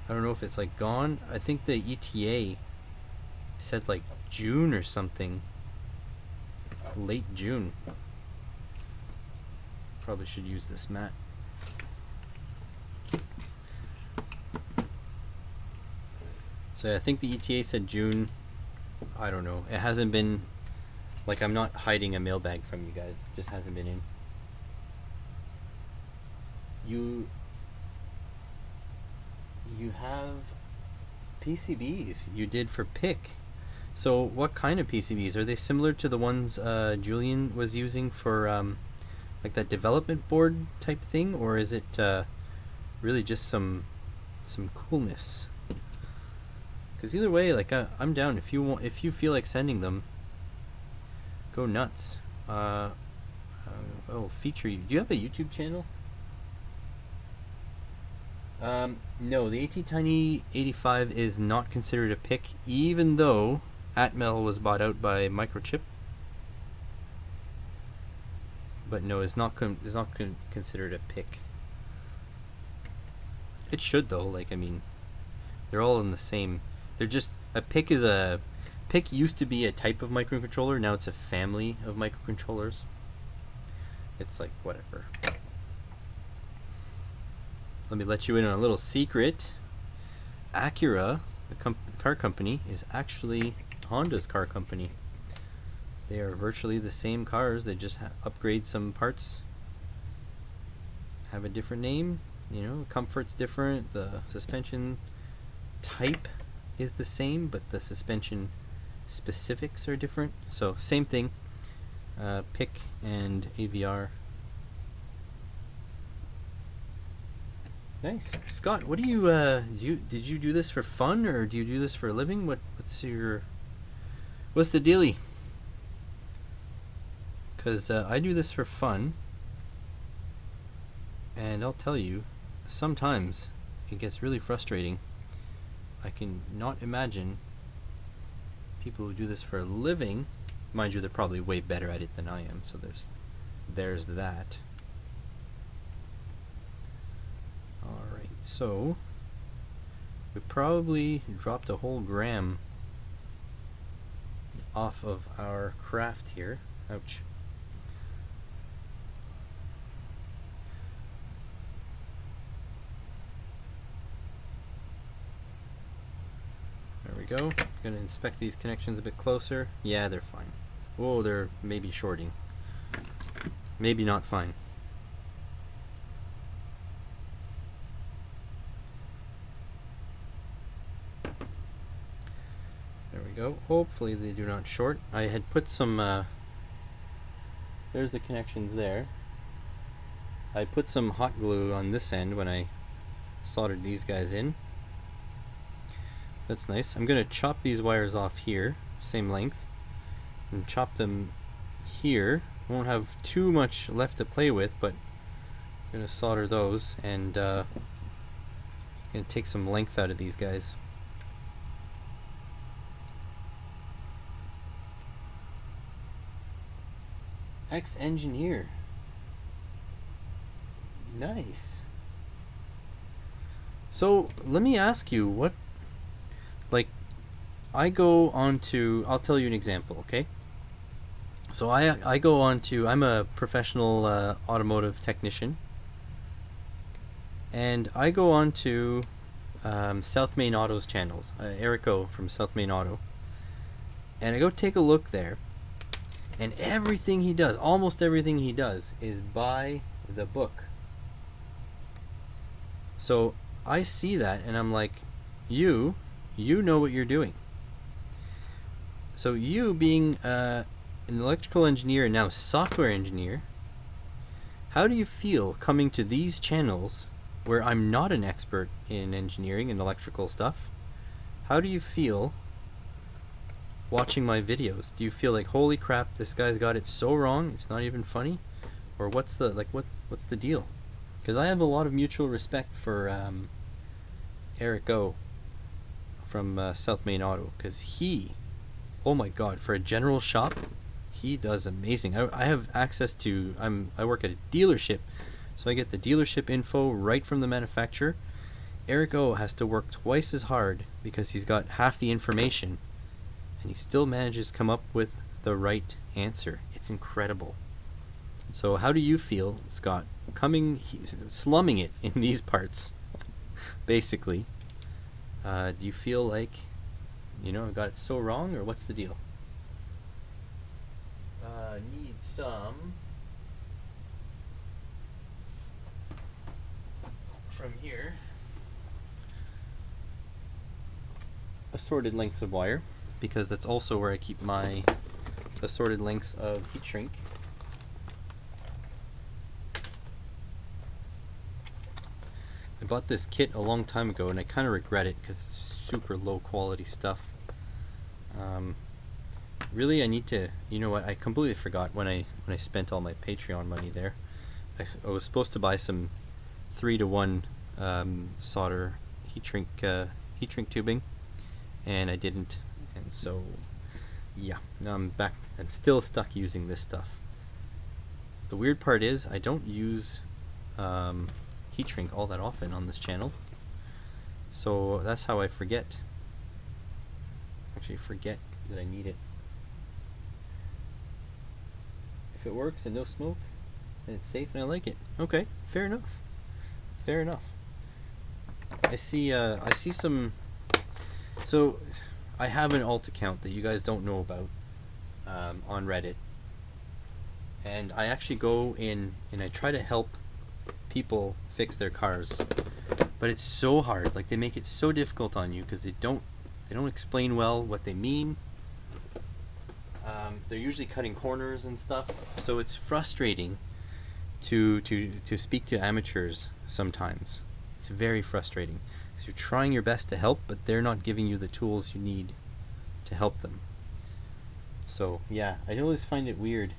Speaker 1: I don't know if it's like gone. I think the ETA said like June or something. Late June. Probably should use this mat. So I think the ETA said June. I don't know. It hasn't been, like, I'm not hiding a mailbag from you guys. It just hasn't been in. You have PCBs you did for PIC. So what kind of PCBs? Are they similar to the ones Julian was using for like that development board type thing, or is it really just some coolness? Because either way, like I'm down. If you feel like sending them, go nuts. Oh, feature you. Do you have a YouTube channel? No, the ATtiny 85 is not considered a PIC, even though Atmel was bought out by Microchip. But no, it's not considered a PIC. It should though. Like, I mean, they're all in the same. They're just a PIC is a PIC used to be a type of microcontroller. Now it's a family of microcontrollers. It's like whatever. Let me let you in on a little secret. Acura, the car company, is actually Honda's car company. They are virtually the same cars. They just upgrade some parts, have a different name. You know, comfort's different. The suspension type is the same, but the suspension specifics are different. So same thing. PIC and AVR. Nice. Scott, what do you did you do this for fun, or do you do this for a living? What's the dealie? Because I do this for fun, and I'll tell you, sometimes it gets really frustrating. I can not imagine people who do this for a living, mind you, they're probably way better at it than I am, so there's that. Alright, so we probably dropped a whole gram off of our craft here. Ouch. There we go. Gonna inspect these connections a bit closer. Yeah, they're fine. Oh, they're maybe shorting. Maybe not fine. There we go. Hopefully they do not short. I had put some, there's the connections there. I put some hot glue on this end when I soldered these guys in. That's nice. I'm going to chop these wires off here, same length, and chop them here. Won't have too much left to play with, but I'm going to solder those and going to take some length out of these guys. Ex-engineer. Nice. So let me ask you, what, like, I go on to, I'll tell you an example, okay? So I go on to, I'm a professional automotive technician, and I go on to South Main Auto's channels, Eric O from South Main Auto, and I go take a look there, and everything he does, almost everything he does, is by the book. So I see that and I'm like, you know what you're doing. So you being an electrical engineer and now software engineer, how do you feel coming to these channels where I'm not an expert in engineering and electrical stuff? How do you feel watching my videos? Do you feel like, holy crap, this guy's got it so wrong, it's not even funny? Or what's the, like, what's the deal? Because I have a lot of mutual respect for Eric O from South Main Auto, because he, oh my god, for a general shop, he does amazing. I have access to, I work at a dealership, so I get the dealership info right from the manufacturer. Eric O has to work twice as hard because he's got half the information, and he still manages to come up with the right answer. It's incredible. So how do you feel, Scott, slumming it in these parts, basically? Do you feel like, I got it so wrong, or what's the deal? Need some from here. Assorted lengths of wire, because that's also where I keep my assorted lengths of heat shrink. I bought this kit a long time ago and I kind of regret it because it's super low quality stuff. Really, I need to, you know what, I completely forgot when I spent all my Patreon money there. I was supposed to buy some 3-to-1 solder heat shrink tubing, and I didn't, and so yeah, now I'm back. I'm still stuck using this stuff. The weird part is I don't use heat shrink all that often on this channel, so that's how I forget that I need it. If it works and no smoke and it's safe and I like it, okay, fair enough. I see some, so I have an alt account that you guys don't know about on Reddit, and I actually go in and I try to help people fix their cars, but it's so hard. Like, they make it so difficult on you because they don't explain well what they mean. They're usually cutting corners and stuff, so it's frustrating to speak to amateurs sometimes. It's very frustrating because you're trying your best to help, but they're not giving you the tools you need to help them. So yeah, I always find it weird.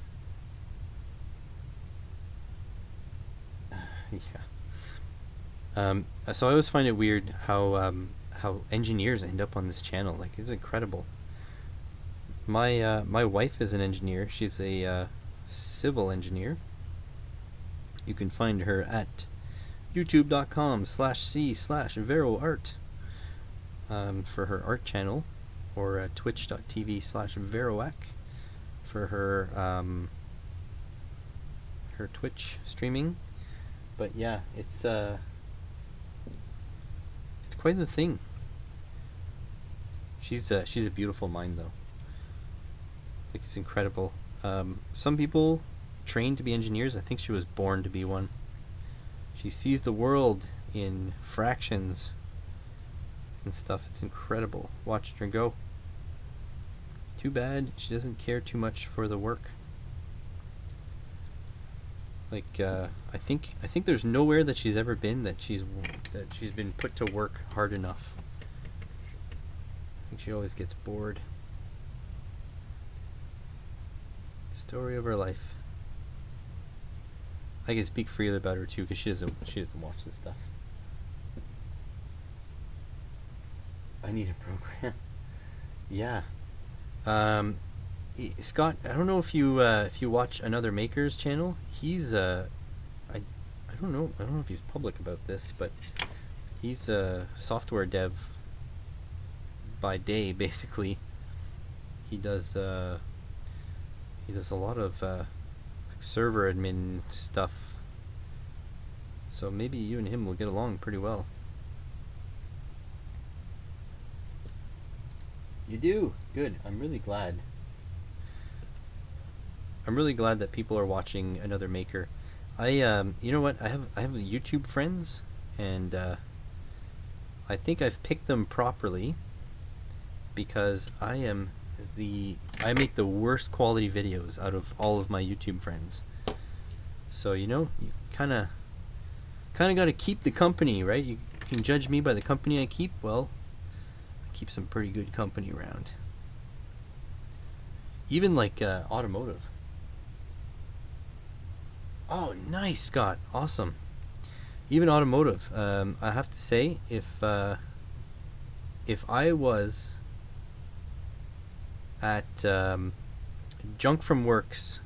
Speaker 1: Yeah. So I always find it weird how engineers end up on this channel. Like, it's incredible. My wife is an engineer. She's a civil engineer. You can find her at youtube.com/c/veroart for her art channel, or twitch.tv/veroac for her her Twitch streaming. But yeah, it's quite the thing. She's a beautiful mind, though. Like, it's incredible. Some people train to be engineers. I think she was born to be one. She sees the world in fractions and stuff. It's incredible. Watch her go. Too bad she doesn't care too much for the work. Like, I think there's nowhere that she's ever been that she's been put to work hard enough. I think she always gets bored. Story of her life. I can speak freely about her too, because she doesn't watch this stuff. I need a program. Yeah. Scott, I don't know if you watch Another Maker's channel. He's I don't know if he's public about this, but he's a software dev by day, basically. He does a lot of like server admin stuff. So maybe you and him will get along pretty well. You do? Good. I'm really glad. I'm really glad that people are watching Another Maker. You know what? I have YouTube friends, and I think I've picked them properly, because I make the worst quality videos out of all of my YouTube friends. So, you know, you kind of got to keep the company, right? You can judge me by the company I keep. Well, I keep some pretty good company around. Even like automotive. Oh, nice, Scott. Awesome. Even automotive. I have to say, if I was at Junk from Work's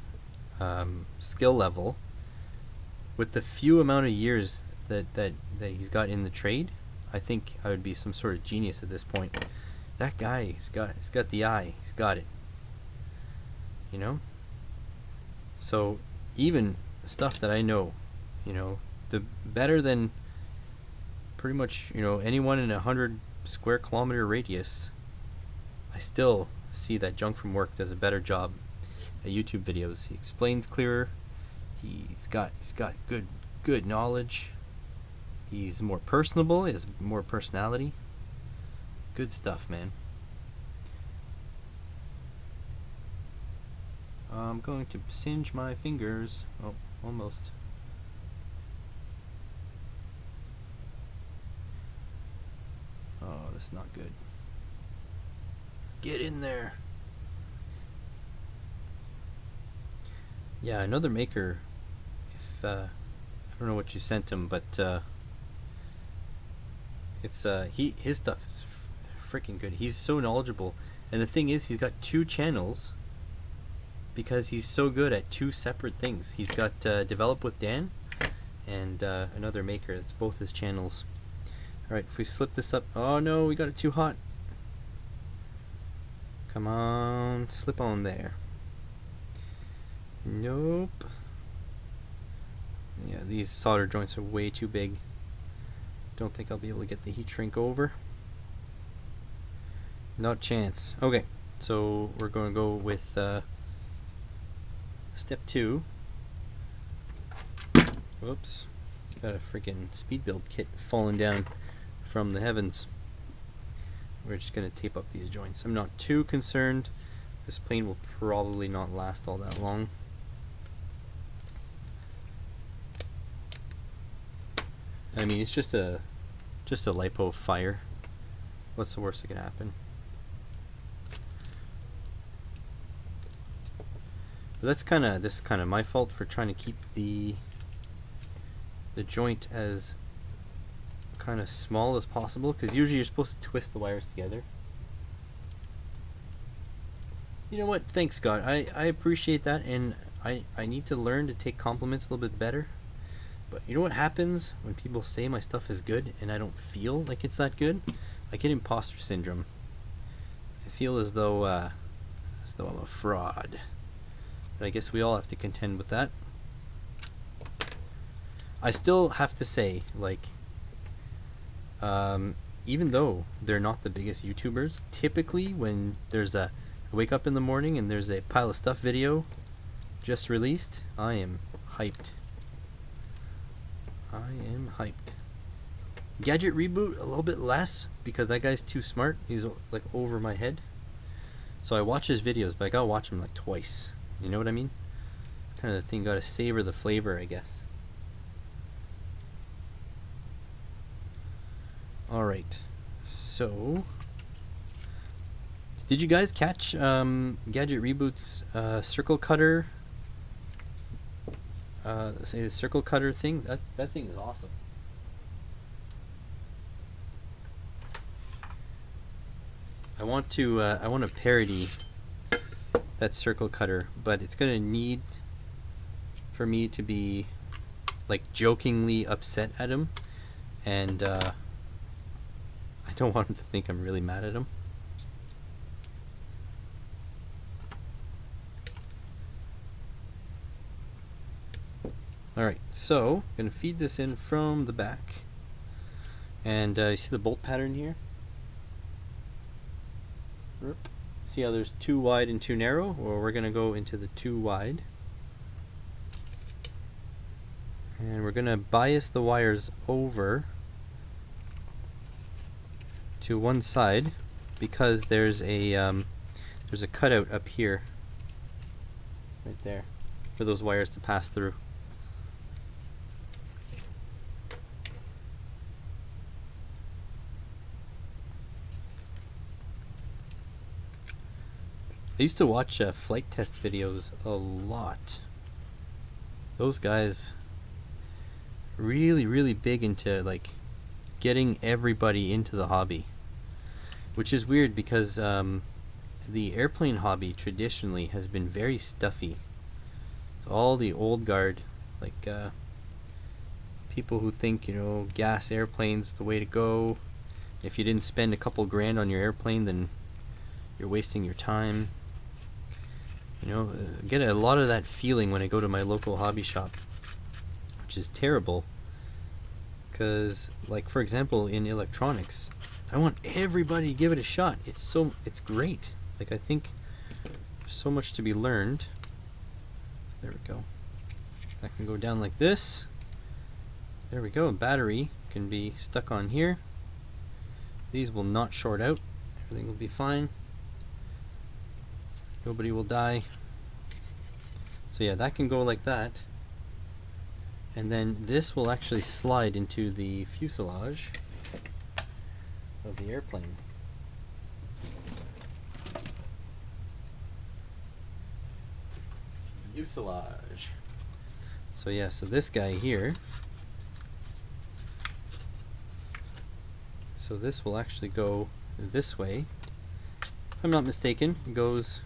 Speaker 1: skill level, with the few amount of years that he's got in the trade, I think I would be some sort of genius at this point. That guy, he's got the eye. He's got it. You know? So even stuff that I know, you know, the better than pretty much, you know, anyone in 100 square kilometer radius, I still see that Junk from Work does a better job at YouTube videos. He explains clearer. He's got good knowledge. He's more personable. He has more personality. Good stuff, man. I'm going to singe my fingers. Oh, almost. Oh, that's not good. Get in there. Yeah, Another Maker. If I don't know what you sent him, but it's his stuff is freaking good. He's so knowledgeable, and the thing is, he's got 2 channels because he's so good at 2 separate things. He's got Develop with Dan and Another Maker. It's both his channels. All right, if we slip this up. Oh no, we got it too hot. Come on, slip on there. Nope. Yeah, these solder joints are way too big. Don't think I'll be able to get the heat shrink over. Not a chance. Okay, so we're going to go with step 2. Whoops. Got a freaking speed build kit falling down from the heavens. We're just going to tape up these joints. I'm not too concerned. This plane will probably not last all that long. I mean, it's just a lipo fire. What's the worst that could happen? But that's kind of my fault for trying to keep the joint as kind of small as possible, because usually you're supposed to twist the wires together. You know what? Thanks, God. I appreciate that, and I need to learn to take compliments a little bit better. But you know what happens when people say my stuff is good and I don't feel like it's that good? I get imposter syndrome. I feel as though I'm a fraud. But I guess we all have to contend with that. I still have to say, like, even though they're not the biggest YouTubers, typically when there's I wake up in the morning and there's a pile of stuff video just released, I am hyped. I am hyped. Gadget Reboot a little bit less because that guy's too smart. He's like over my head. So I watch his videos, but I gotta watch them like twice. You know what I mean? Kind of the thing, gotta savor the flavor, I guess. Alright, so did you guys catch Gadget Reboot's circle cutter? Say the circle cutter thing? That thing is awesome. I want to parody that circle cutter, but it's gonna need for me to be like jokingly upset at him, and I don't want him to think I'm really mad at him. Alright, so I'm going to feed this in from the back. And you see the bolt pattern here? See how there's 2 wide and 2 narrow? Well, we're going to go into the 2 wide. And we're going to bias the wires over to one side because there's a cutout up here, right there, for those wires to pass through. I used to watch Flite test videos a lot. Those guys really big into like getting everybody into the hobby, which is weird because the airplane hobby traditionally has been very stuffy. So all the old guard, like people who think, you know, gas airplanes the way to go. If you didn't spend a couple grand on your airplane, then you're wasting your time. You know, I get a lot of that feeling when I go to my local hobby shop, which is terrible. Because, like, for example, in electronics, I want everybody to give it a shot. It's great. Like, I think there's so much to be learned. There we go. I can go down like this. There we go. A battery can be stuck on here. These will not short out. Everything will be fine. Nobody will die. So yeah, that can go like that. And then this will actually slide into the fuselage of the airplane. Fuselage. So yeah, so this guy here. So this will actually go this way. If I'm not mistaken, it goes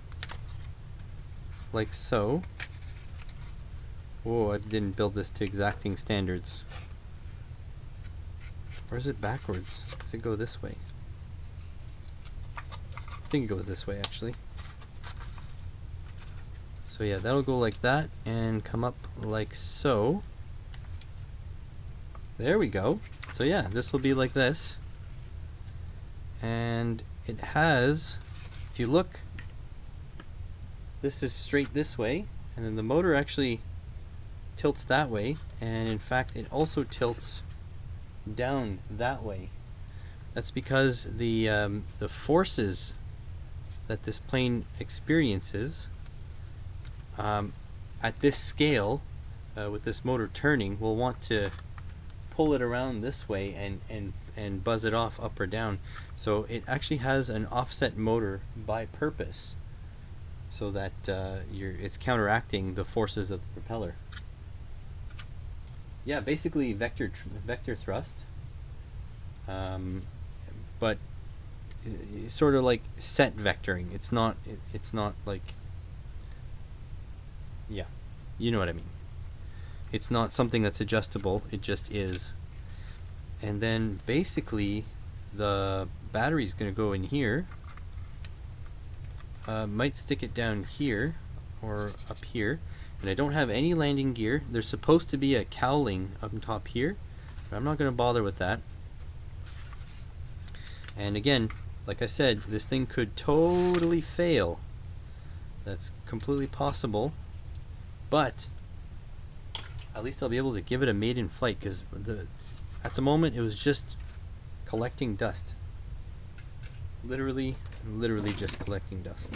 Speaker 1: like so. Whoa, I didn't build this to exacting standards. Or is it backwards? Does it go this way? I think it goes this way actually. So yeah, that'll go like that and come up like so. There we go. So yeah, this will be like this. And it has, if you look, this is straight this way, and then the motor actually tilts that way, and in fact it also tilts down that way. That's because the forces that this plane experiences at this scale with this motor turning will want to pull it around this way and buzz it off up or down. So it actually has an offset motor by purpose, so that it's counteracting the forces of the propeller. Yeah, basically vector thrust. But sort of like set vectoring. It's not like, yeah, you know what I mean. It's not something that's adjustable, it just is. And then basically the battery's going to go in here. Might stick it down here or up here. And I don't have any landing gear. There's supposed to be a cowling up top here, but I'm not going to bother with that. And again, like I said, this thing could totally fail. That's completely possible. But at least I'll be able to give it a maiden flight, because at the moment it was just collecting dust. Literally just collecting dust.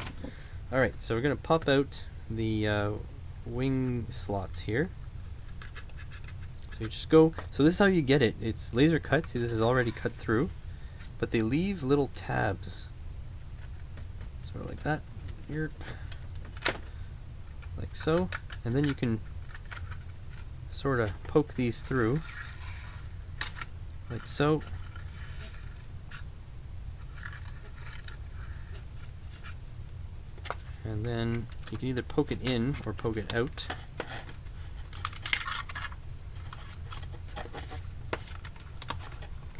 Speaker 1: Alright, so we're going to pop out the wing slots here. So you just go, so this is how you get it. It's laser cut. See, this is already cut through, but they leave little tabs, sort of like that, here, like so, and then you can sort of poke these through, like so. And then you can either poke it in or poke it out.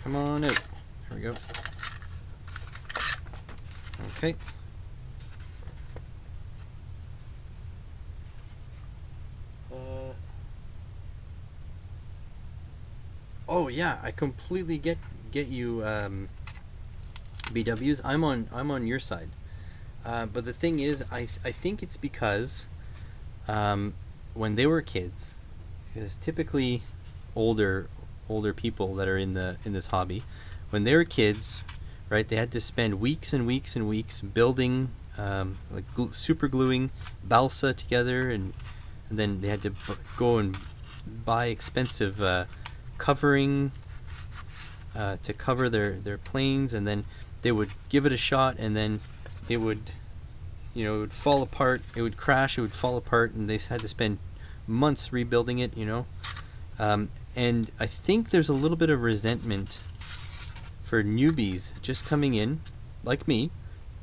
Speaker 1: Come on out. There we go. Okay. Oh yeah, I completely get you, BWs. I'm on your side. But the thing is, I think it's because when they were kids, because typically older people that are in this hobby, when they were kids, right, they had to spend weeks and weeks and weeks building, like super gluing balsa together, and then they had to go and buy expensive covering to cover their planes, and then they would give it a shot, and then it would, it would fall apart, it would crash, it would fall apart, and they had to spend months rebuilding it, and I think there's a little bit of resentment for newbies just coming in, like me,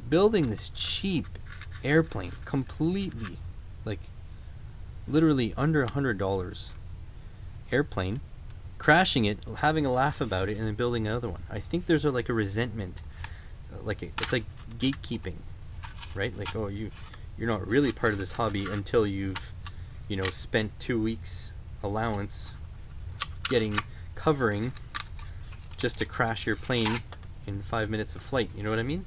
Speaker 1: building this cheap airplane, completely, like, literally under $100 airplane, crashing it, having a laugh about it, and then building another one. I think there's like a resentment, it's like gatekeeping, right? Like, oh, you're not really part of this hobby until you've, spent 2 weeks allowance getting covering just to crash your plane in 5 minutes of flight. You know what I mean?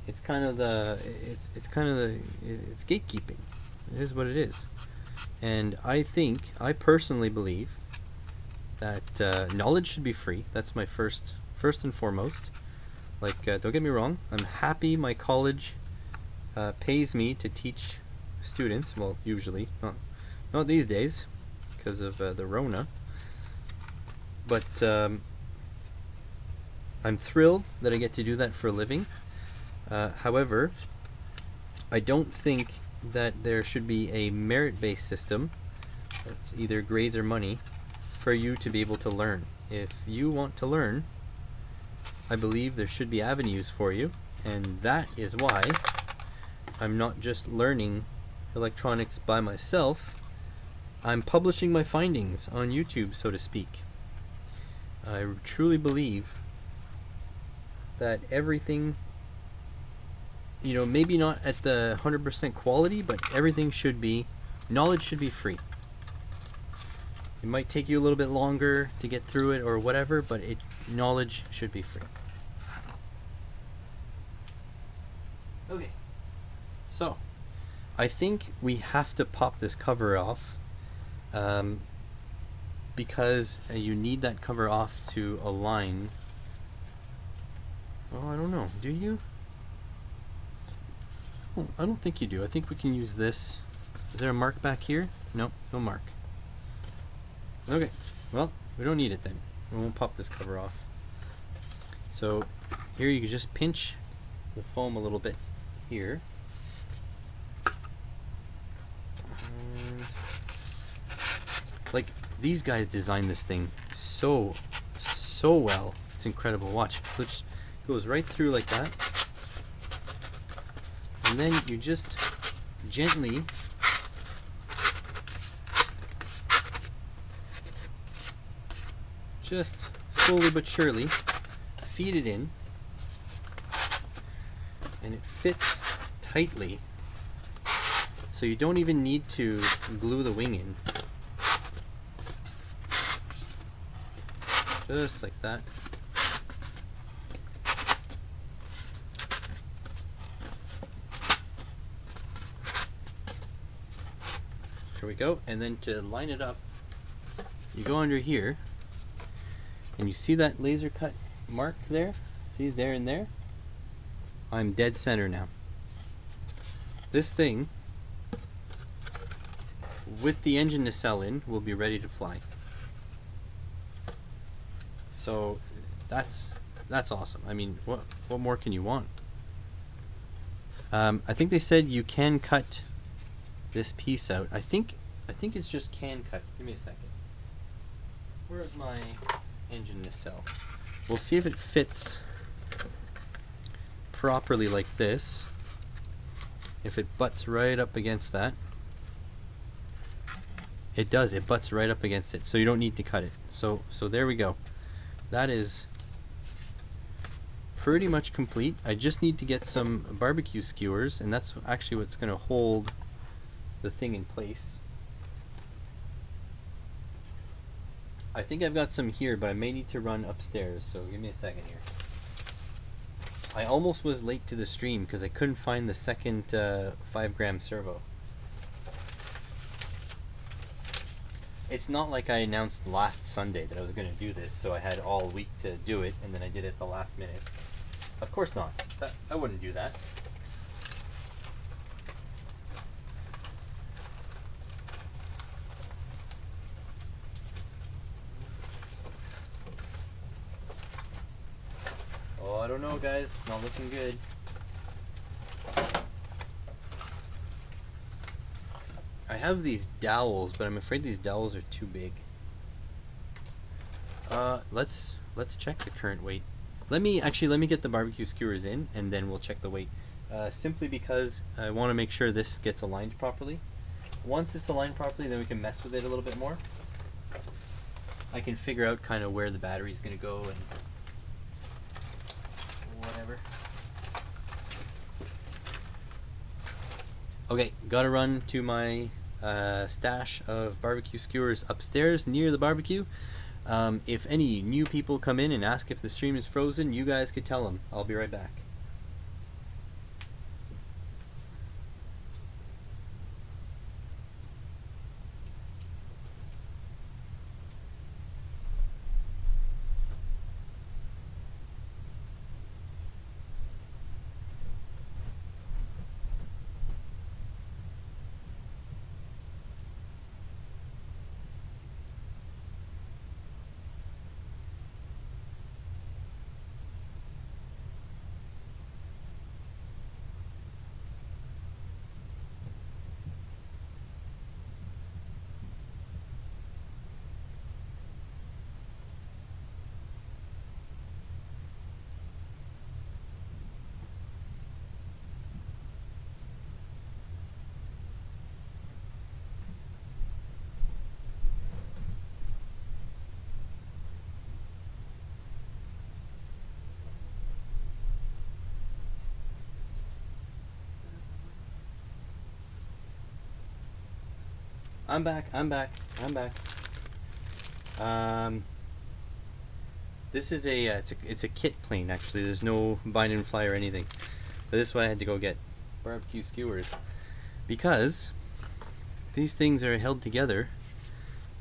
Speaker 1: It's kind of it's gatekeeping. It is what it is. And I personally believe that knowledge should be free. That's my first and foremost. Like, don't get me wrong, I'm happy my college pays me to teach students. Well, usually, not these days, because of the Rona. But I'm thrilled that I get to do that for a living. However, I don't think that there should be a merit-based system, that's either grades or money, for you to be able to learn. If you want to learn, I believe there should be avenues for you, and that is why I'm not just learning electronics by myself. I'm publishing my findings on YouTube, so to speak. I truly believe that everything, maybe not at the 100% quality, but everything knowledge should be free. It might take you a little bit longer to get through it or whatever, but knowledge should be free. Okay, so I think we have to pop this cover off, because you need that cover off to align. Oh, I don't know. Do you? Oh, I don't think you do. I think we can use this. Is there a mark back here? Nope, no mark. Okay, well, we don't need it then. We won't pop this cover off. So here you can just pinch the foam a little bit here. And, like, these guys designed this thing so well. It's incredible. Watch. Let's Goes right through like that. And then you just gently just slowly but surely feed it in, and it fits tightly, so you don't even need to glue the wing in. Just like that. There we go. And then to line it up, you go under here, and you see that laser cut mark there? See, there and there? I'm dead center now. This thing, with the engine nacelle in, will be ready to fly. So that's awesome. I mean, what more can you want? I think they said you can cut this piece out. I think it's just can cut. Give me a second. Where's my engine nacelle? We'll see if it fits properly like this. If it butts right up against that. It does. It butts right up against it, so you don't need to cut it. So there we go. That is pretty much complete. I just need to get some barbecue skewers, and that's actually what's going to hold the thing in place. I think I've got some here, but I may need to run upstairs, so give me a second here. I almost was late to the stream because I couldn't find the second 5-gram servo. It's not like I announced last Sunday that I was going to do this, so I had all week to do it, and then I did it at the last minute. Of course not. I wouldn't do that. Oh, I don't know, guys. Not looking good. I have these dowels, but I'm afraid these dowels are too big. Let's check the current weight. Let me get the barbecue skewers in, and then we'll check the weight. Simply because I want to make sure this gets aligned properly. Once it's aligned properly, then we can mess with it a little bit more. I can figure out kind of where the battery's going to go and whatever. Okay, gotta run to my stash of barbecue skewers upstairs near the barbecue. If any new people come in and ask if the stream is frozen, you guys could tell them. I'll be right back. I'm back. This is it's a kit plane actually. There's no bind and fly or anything. But this is what I had to go get. Barbecue skewers. Because these things are held together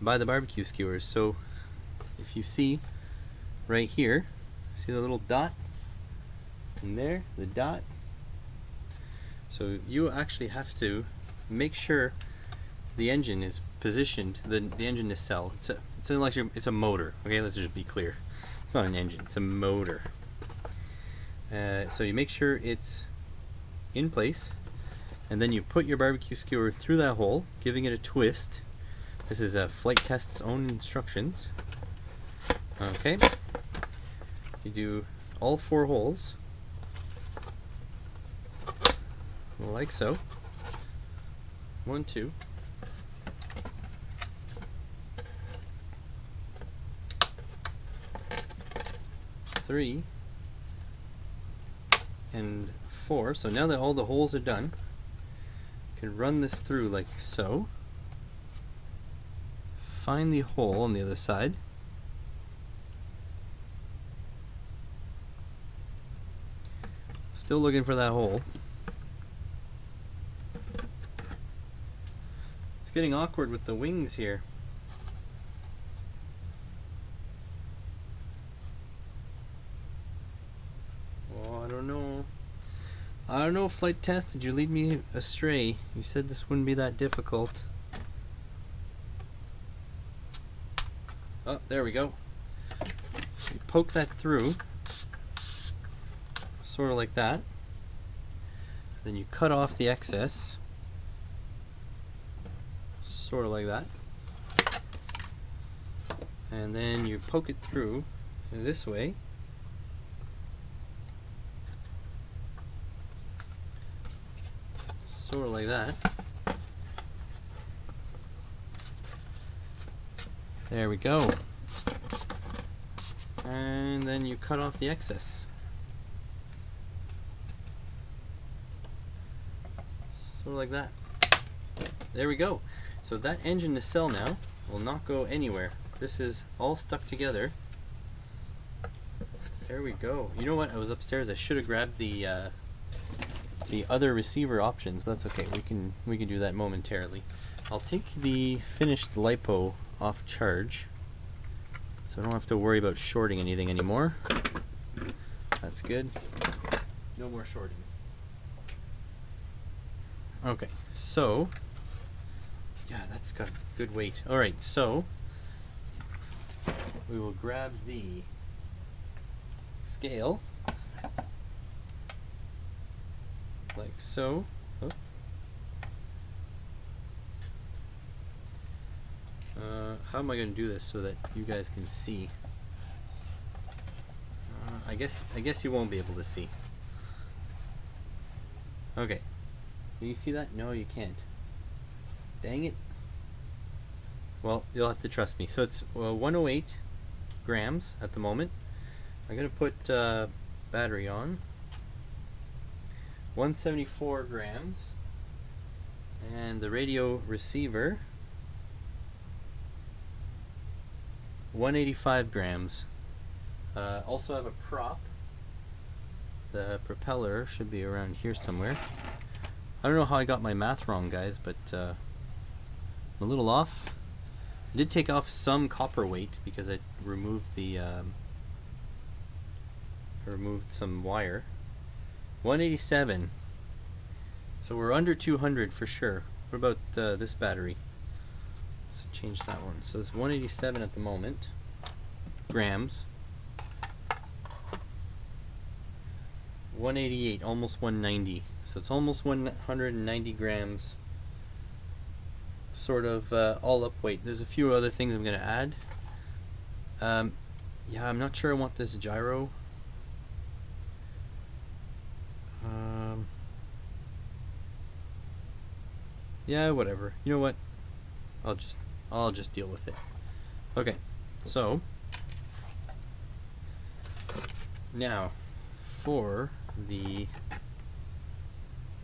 Speaker 1: by the barbecue skewers. So if you see right here, see the little dot? And there, the dot. So you actually have to make sure the engine is positioned, the engine nacelle. It's a motor. Okay, let's just be clear. It's not an engine, it's a motor. So you make sure it's in place, and then you put your barbecue skewer through that hole, giving it a twist. This is Flite Test's own instructions. Okay. You do all 4 holes, like so. 1, 2. 3 and 4. So now that all the holes are done, you can run this through like so. Find the hole on the other side. Still looking for that hole. It's getting awkward with the wings here. Oh, I don't know. I don't know, Flight Test, did you lead me astray? You said this wouldn't be that difficult. Oh, there we go. You poke that through, sort of like that. Then you cut off the excess, sort of like that. And then you poke it through this way. Sort of like that. There we go. And then you cut off the excess. Sort of like that. There we go. So that engine nacelle now will not go anywhere. This is all stuck together. There we go. You know what? I was upstairs. I should have grabbed the other receiver options, but that's okay. We can do that momentarily. I'll take the finished LiPo off charge, so I don't have to worry about shorting anything anymore. That's good. No more shorting. Okay, so yeah, that's got good weight. All right, so we will grab the scale like so. Oh. How am I going to do this so that you guys can see? I guess you won't be able to see. Okay. Can you see that? No, you can't. Dang it. Well, you'll have to trust me. So it's 108 grams at the moment. I'm going to put battery on. 174 grams. And the radio receiver, 185 grams. Also have a prop. The propeller should be around here somewhere. I don't know how I got my math wrong, guys, but I'm a little off. I did take off some copper weight because I removed the removed some wire. 187. So we're under 200 for sure. What about this battery? Let's change that one. So it's 187 at the moment. Grams. 188, almost 190. So it's almost 190 grams. Sort of all up weight. There's a few other things I'm going to add. Yeah, I'm not sure I want this gyro. Yeah, whatever. You know what? I'll just deal with it. Okay, so now for the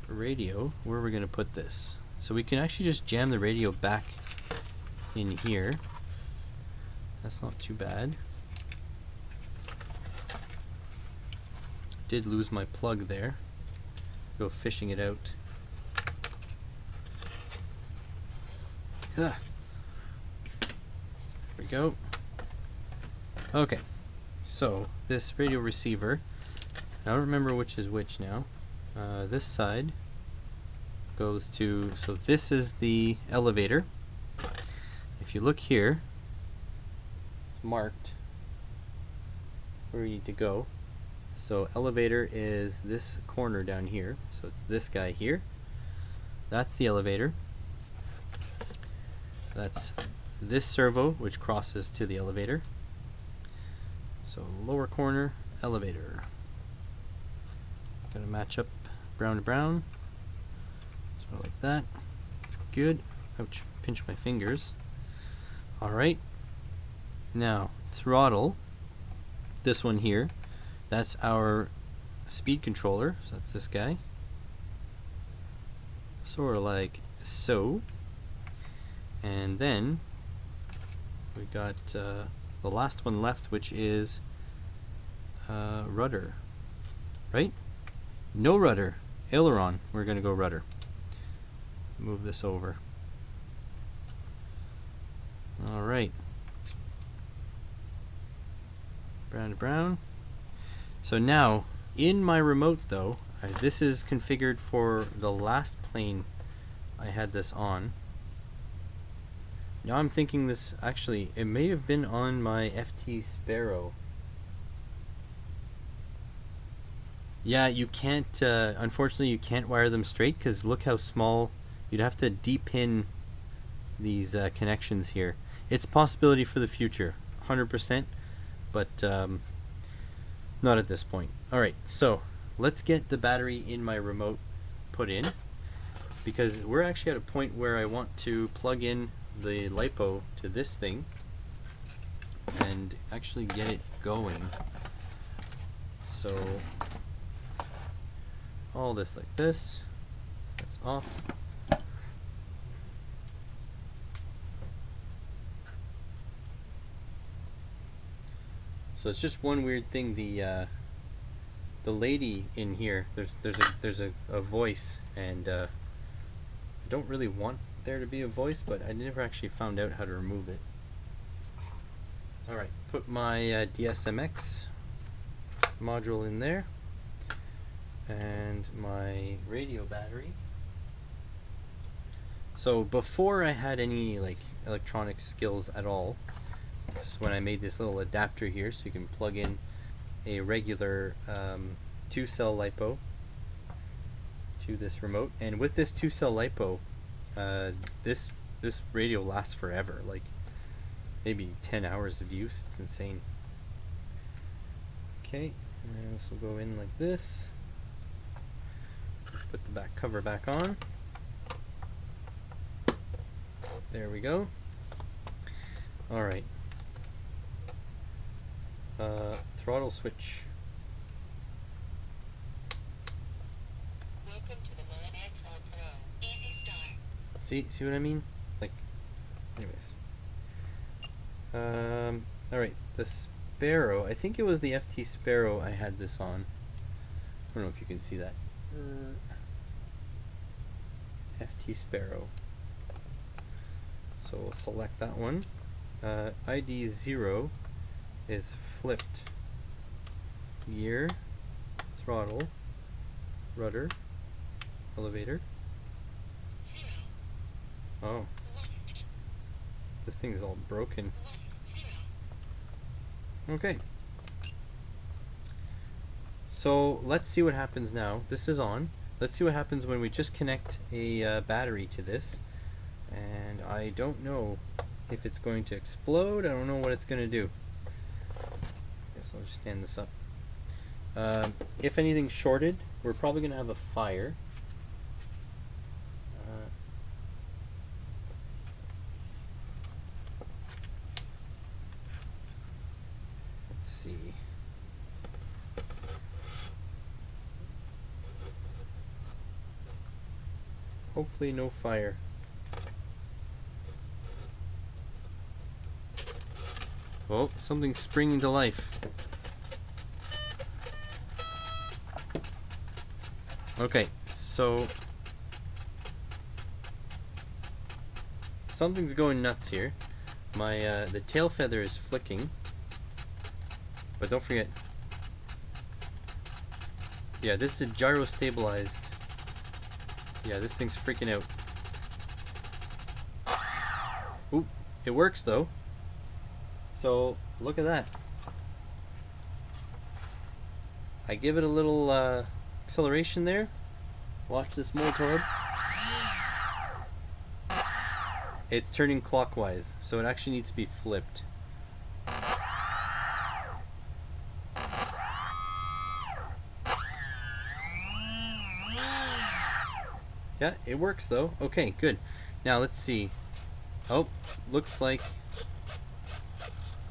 Speaker 1: radio, where are we going to put this? So we can actually just jam the radio back in here. That's not too bad. Did lose my plug there. Go fishing it out. There we go. Okay, so this radio receiver, I don't remember which is which now. This side goes to, so this is the elevator. If you look here, it's marked where you need to go. So elevator is this corner down here, so it's this guy here. That's the elevator. That's this servo, which crosses to the elevator. So lower corner, elevator. Gotta match up brown to brown. Sort of like that. That's good. Ouch, pinch my fingers. Alright. Now, throttle. This one here. That's our speed controller. So that's this guy. Sort of like so. And then we got the last one left, which is rudder. Right? No rudder. Aileron. We're going to go rudder. Move this over. Alright. Brown to brown. So now, in my remote though, this is configured for the last plane I had this on. Now I'm thinking this, actually, it may have been on my FT Sparrow. Yeah, you can't, unfortunately you can't wire them straight because look how small, you'd have to de-pin these connections here. It's a possibility for the future, 100%, but not at this point. Alright, so let's get the battery in my remote put in, because we're actually at a point where I want to plug in the LiPo to this thing and actually get it going. So all this like this, that's off. So it's just one weird thing. The lady in here, there's a voice, and I don't really want there to be a voice, but I never actually found out how to remove it. All right, put my DSMX module in there, and my radio battery. So before I had any like electronic skills at all, this is when I made this little adapter here, so you can plug in a regular 2-cell LiPo to this remote. And with this 2-cell LiPo, this radio lasts forever, like maybe 10 hours of use. It's insane. Okay, and this will go in like this. Put the back cover back on. There we go. Alright. Throttle switch.
Speaker 2: Welcome to the Line XL Pro. Easy start.
Speaker 1: See what I mean? Like, anyways. Alright, the Sparrow. I think it was the FT Sparrow I had this on. I don't know if you can see that. FT Sparrow. So we'll select that one. ID 0 is flipped. Gear, throttle, rudder, elevator. Oh. This thing's all broken. Okay. So let's see what happens now. This is on. Let's see what happens when we just connect a battery to this. And I don't know if it's going to explode. I don't know what it's going to do. Guess I'll just stand this up. If anything's shorted, we're probably going to have a fire. Let's see. Hopefully no fire. Oh, something's springing to life. Okay, so something's going nuts here. My the tail feather is flicking, but don't forget. Yeah, this is gyro stabilized. Yeah, this thing's freaking out. Ooh, it works though. So look at that. I give it a little acceleration there. Watch this motor. It's turning clockwise, so it actually needs to be flipped. Yeah, it works though. Okay, good. Now let's see. Oh, looks like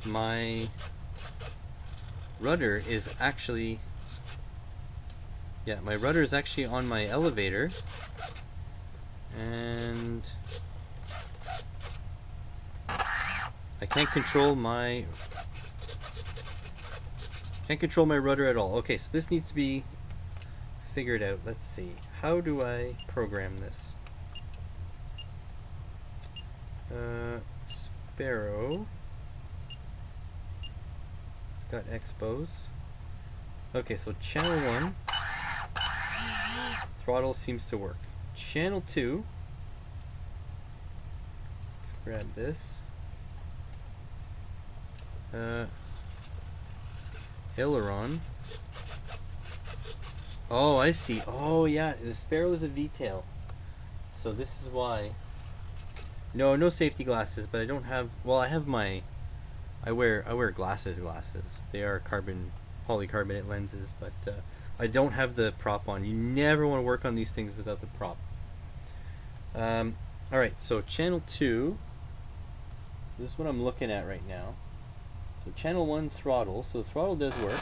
Speaker 1: my rudder is actually... Yeah, my rudder is actually on my elevator. And I can't control my rudder at all. Okay, so this needs to be figured out. Let's see. How do I program this? Sparrow. It's got expos. Okay, so channel 1 throttle seems to work. Channel 2, let's grab this. Aileron. Oh, I see. Oh yeah, the Sparrow is a V-tail. So this is why. No safety glasses, but I don't have, well, I have my, I wear glasses. They are polycarbonate lenses, but I don't have the prop on. You never want to work on these things without the prop. Alright, so channel 2, this is what I'm looking at right now. So channel 1 throttle, so the throttle does work.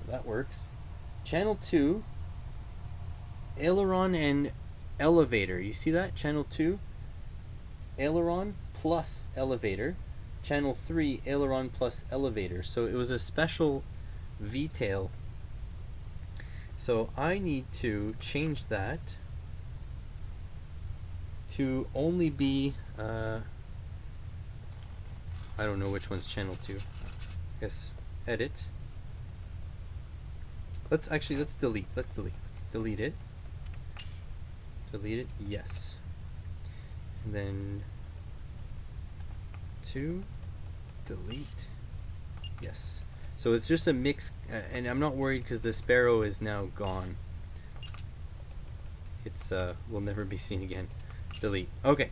Speaker 1: That works. Channel 2, aileron and elevator. You see that? Channel 2, aileron plus elevator. Channel 3, aileron plus elevator. So it was a special V-tail. So I need to change that to only be, I don't know which one's channel 2. I guess edit. Let's delete. Let's delete it. Delete it. Yes. And then 2, delete. Yes. So it's just a mix, and I'm not worried because the Sparrow is now gone. It's will never be seen again. Delete. Okay.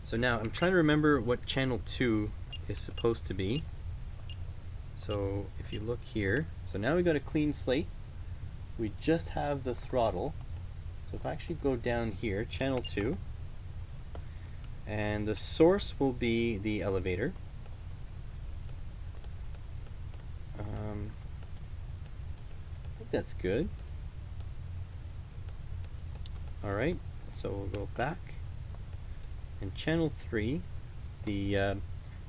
Speaker 1: So now I'm trying to remember what channel 2 is supposed to be. So if you look here, so now we got a clean slate. We just have the throttle. So if I actually go down here, channel 2, and the source will be the elevator. I think that's good. Alright, so we'll go back. And channel 3, the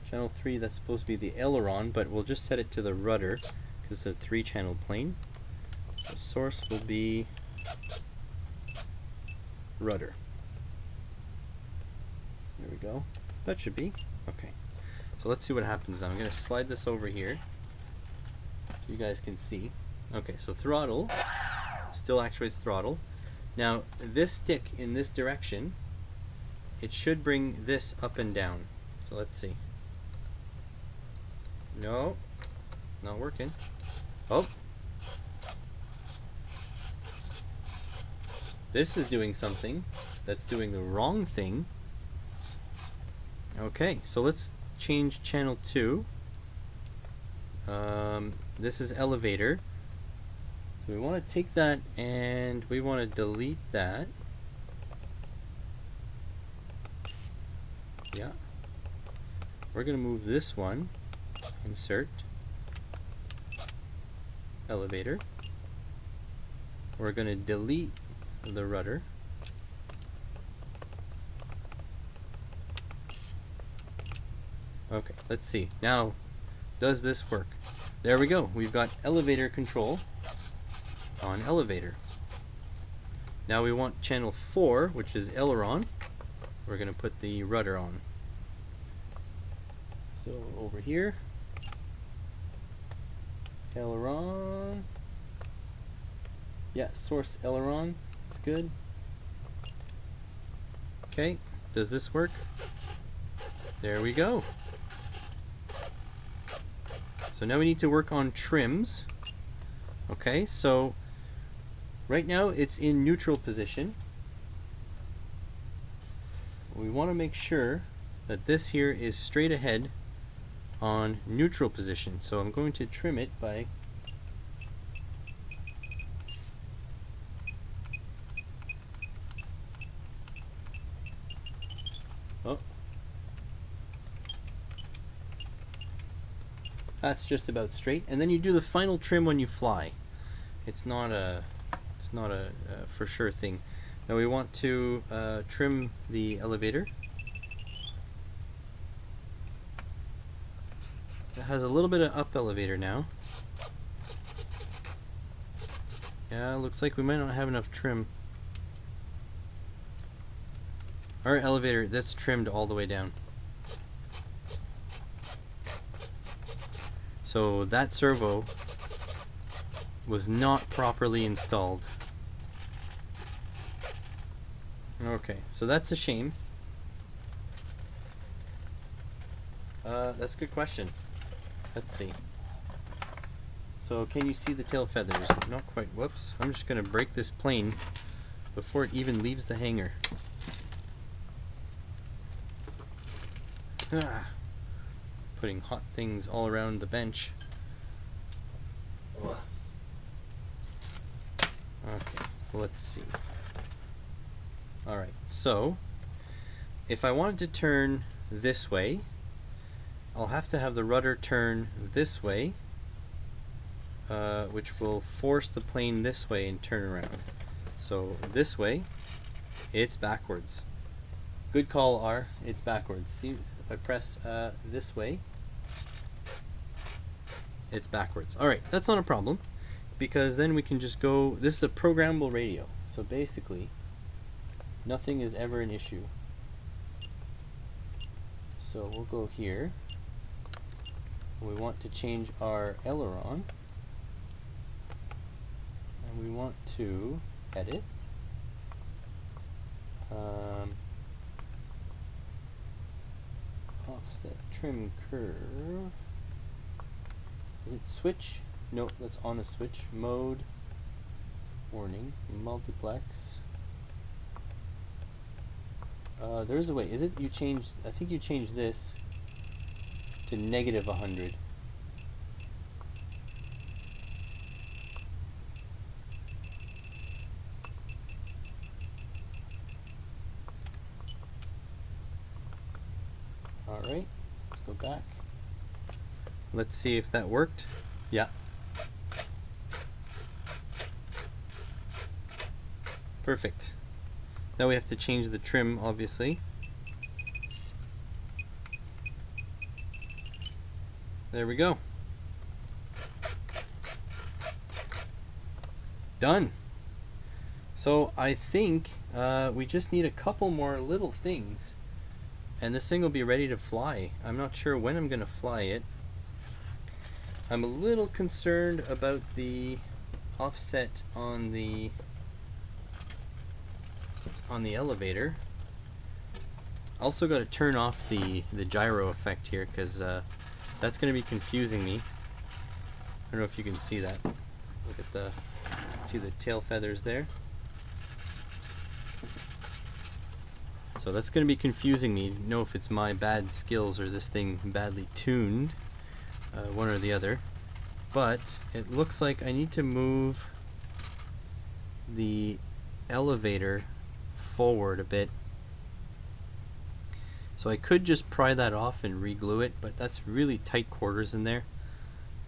Speaker 1: channel 3, that's supposed to be the aileron, but we'll just set it to the rudder because it's a 3-channel plane. The source will be rudder. There we go. That should be. Okay. So let's see what happens now. I'm going to slide this over here so you guys can see. Okay, so throttle still actuates throttle. Now this stick in this direction, it should bring this up and down. So let's see. No, not working. Oh, this is doing something that's doing the wrong thing. Okay, so let's change channel 2. This is elevator. So we want to take that and we want to delete that. Yeah. We're going to move this one. Insert. Elevator. We're going to delete the rudder. Okay, let's see. Now, does this work? There we go. We've got elevator control on elevator. Now we want channel 4, which is aileron. We're going to put the rudder on. So over here, aileron. Yeah, source aileron. It's good. Okay, does this work? There we go. So now we need to work on trims. Okay, so right now it's in neutral position. We want to make sure that this here is straight ahead on neutral position. So I'm going to trim it by That's just about straight, and then you do the final trim when you fly. It's not a for sure thing. Now we want to trim the elevator. It has a little bit of up elevator now. Yeah, looks like we might not have enough trim. Our elevator, that's trimmed all the way down. So that servo was not properly installed. Okay, so that's a shame. That's a good question. Let's see. So can you see the tail feathers? Not quite. Whoops. I'm just going to break this plane before it even leaves the hangar. Ah, putting hot things all around the bench. Okay, let's see. Alright, so if I wanted to turn this way, I'll have to have the rudder turn this way, which will force the plane this way and turn around. So this way, it's backwards. Good call, R. It's backwards. See, if I press this way, it's backwards. Alright, that's not a problem, because then we can just go. This is a programmable radio, so basically nothing is ever an issue. So we'll go here. We want to change our aileron, and we want to edit. Offset trim curve. Is it switch? No, that's on a switch. Mode, warning, multiplex. There's a way. Is it you changed? I think you changed this to -100. Alright, let's go back. Let's see if that worked. Yeah. Perfect. Now we have to change the trim, obviously. There we go. Done. So I think we just need a couple more little things, and this thing will be ready to fly. I'm not sure when I'm going to fly it. I'm a little concerned about the offset on the elevator. Also got to turn off the gyro effect here, because that's going to be confusing me. I don't know if you can see that. Look at see the tail feathers there. So that's going to be confusing me. Know if it's my bad skills or this thing badly tuned, one or the other. But it looks like I need to move the elevator forward a bit. So I could just pry that off and re-glue it, but that's really tight quarters in there.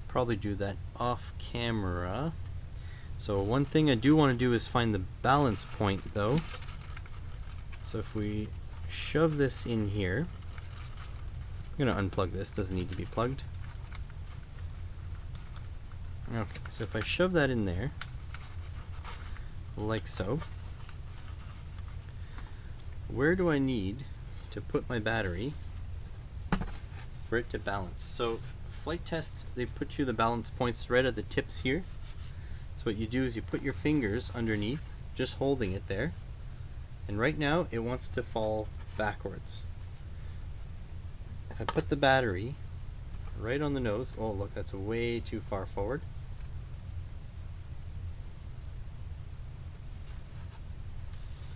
Speaker 1: Probably do that off camera. So one thing I do want to do is find the balance point though. So if we shove this in here, I'm going to unplug this, doesn't need to be plugged. Okay, so if I shove that in there, like so, where do I need to put my battery for it to balance? So flight tests, they put you the balance points right at the tips here. So what you do is you put your fingers underneath, just holding it there, and right now it wants to fall backwards. If I put the battery right on the nose, oh look, that's way too far forward.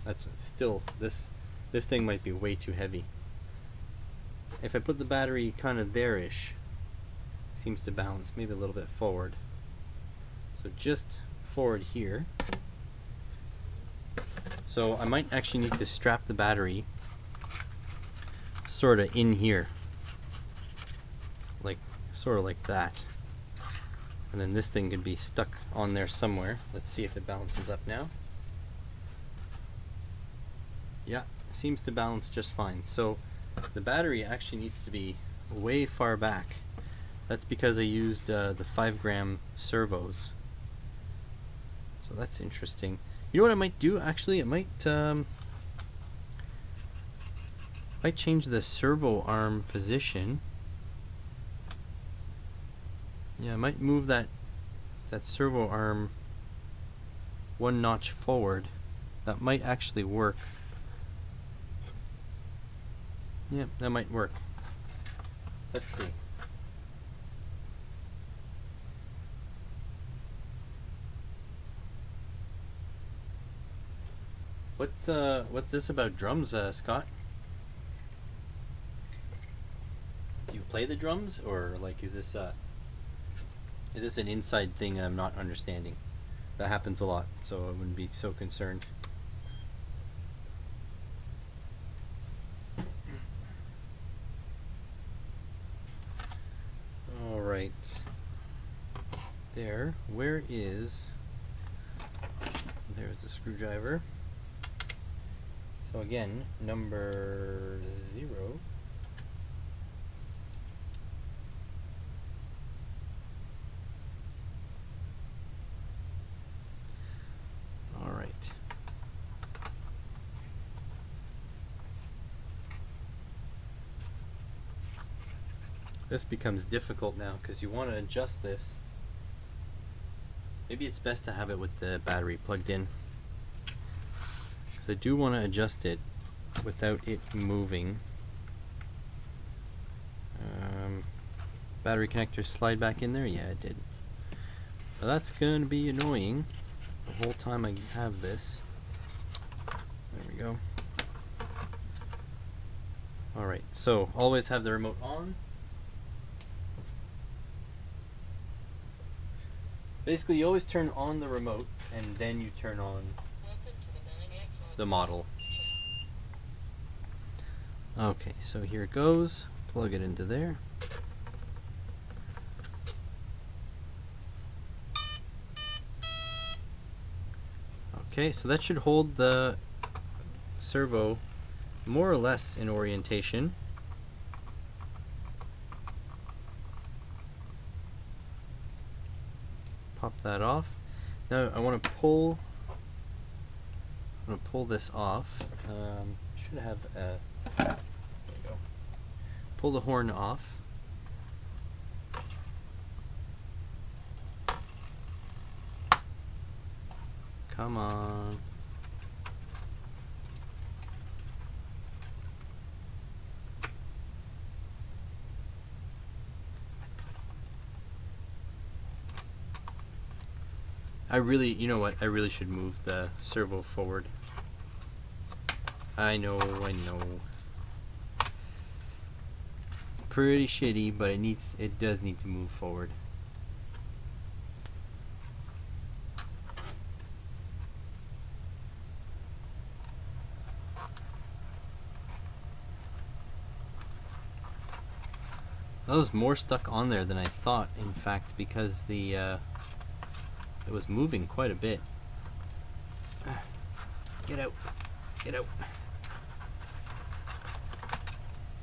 Speaker 1: That's still, this thing might be way too heavy. If I put the battery kind of there-ish, seems to balance, maybe a little bit forward. So just forward here. So I might actually need to strap the battery sort of in here, like sort of like that. And then this thing could be stuck on there somewhere. Let's see if it balances up now. Yeah, seems to balance just fine. So the battery actually needs to be way far back. That's because I used the 5-gram servos. So that's interesting. You know what I might do? Actually, it might change the servo arm position. Yeah, I might move that servo arm 1 notch forward. That might actually work. Yeah, that might work. Let's see. What's this about drums, Scott? Do you play the drums, or like is this an inside thing I'm not understanding? That happens a lot, so I wouldn't be so concerned. All right. There. Where is? There's the screwdriver. So again, number 0. All right. This becomes difficult now because you want to adjust this. Maybe it's best to have it with the battery plugged in. I do want to adjust it without it moving. Battery connector slide back in there? Yeah, it did. Well, that's going to be annoying the whole time I have this. There we go. Alright, so always have the remote on. Basically, you always turn on the remote and then you turn on the model. Okay, so here it goes. Plug it into there. Okay, so that should hold the servo more or less in orientation. Pop that off. Now I want to pull. I'm going to pull this off. Should have a. There we go. Pull the horn off. Come on. You know what? I really should move the servo forward. I know. Pretty shitty, but it does need to move forward. That was more stuck on there than I thought, in fact, because it was moving quite a bit. Get out. Get out.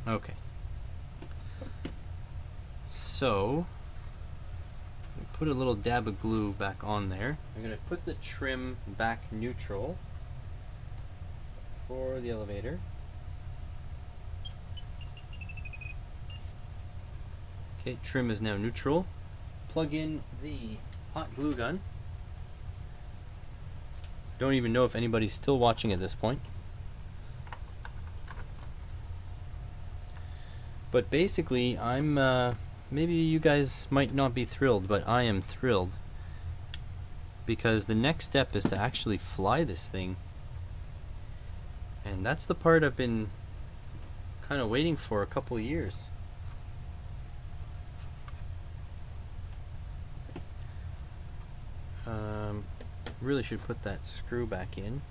Speaker 1: Okay. So, put a little dab of glue back on there. I'm going to put the trim back neutral for the elevator. Okay, trim is now neutral. Plug in the hot glue gun. Don't even know if anybody's still watching at this point. But basically, I'm maybe you guys might not be thrilled, but I am thrilled. Because the next step is to actually fly this thing. And that's the part I've been kind of waiting for a couple of years. Really should put that screw back in.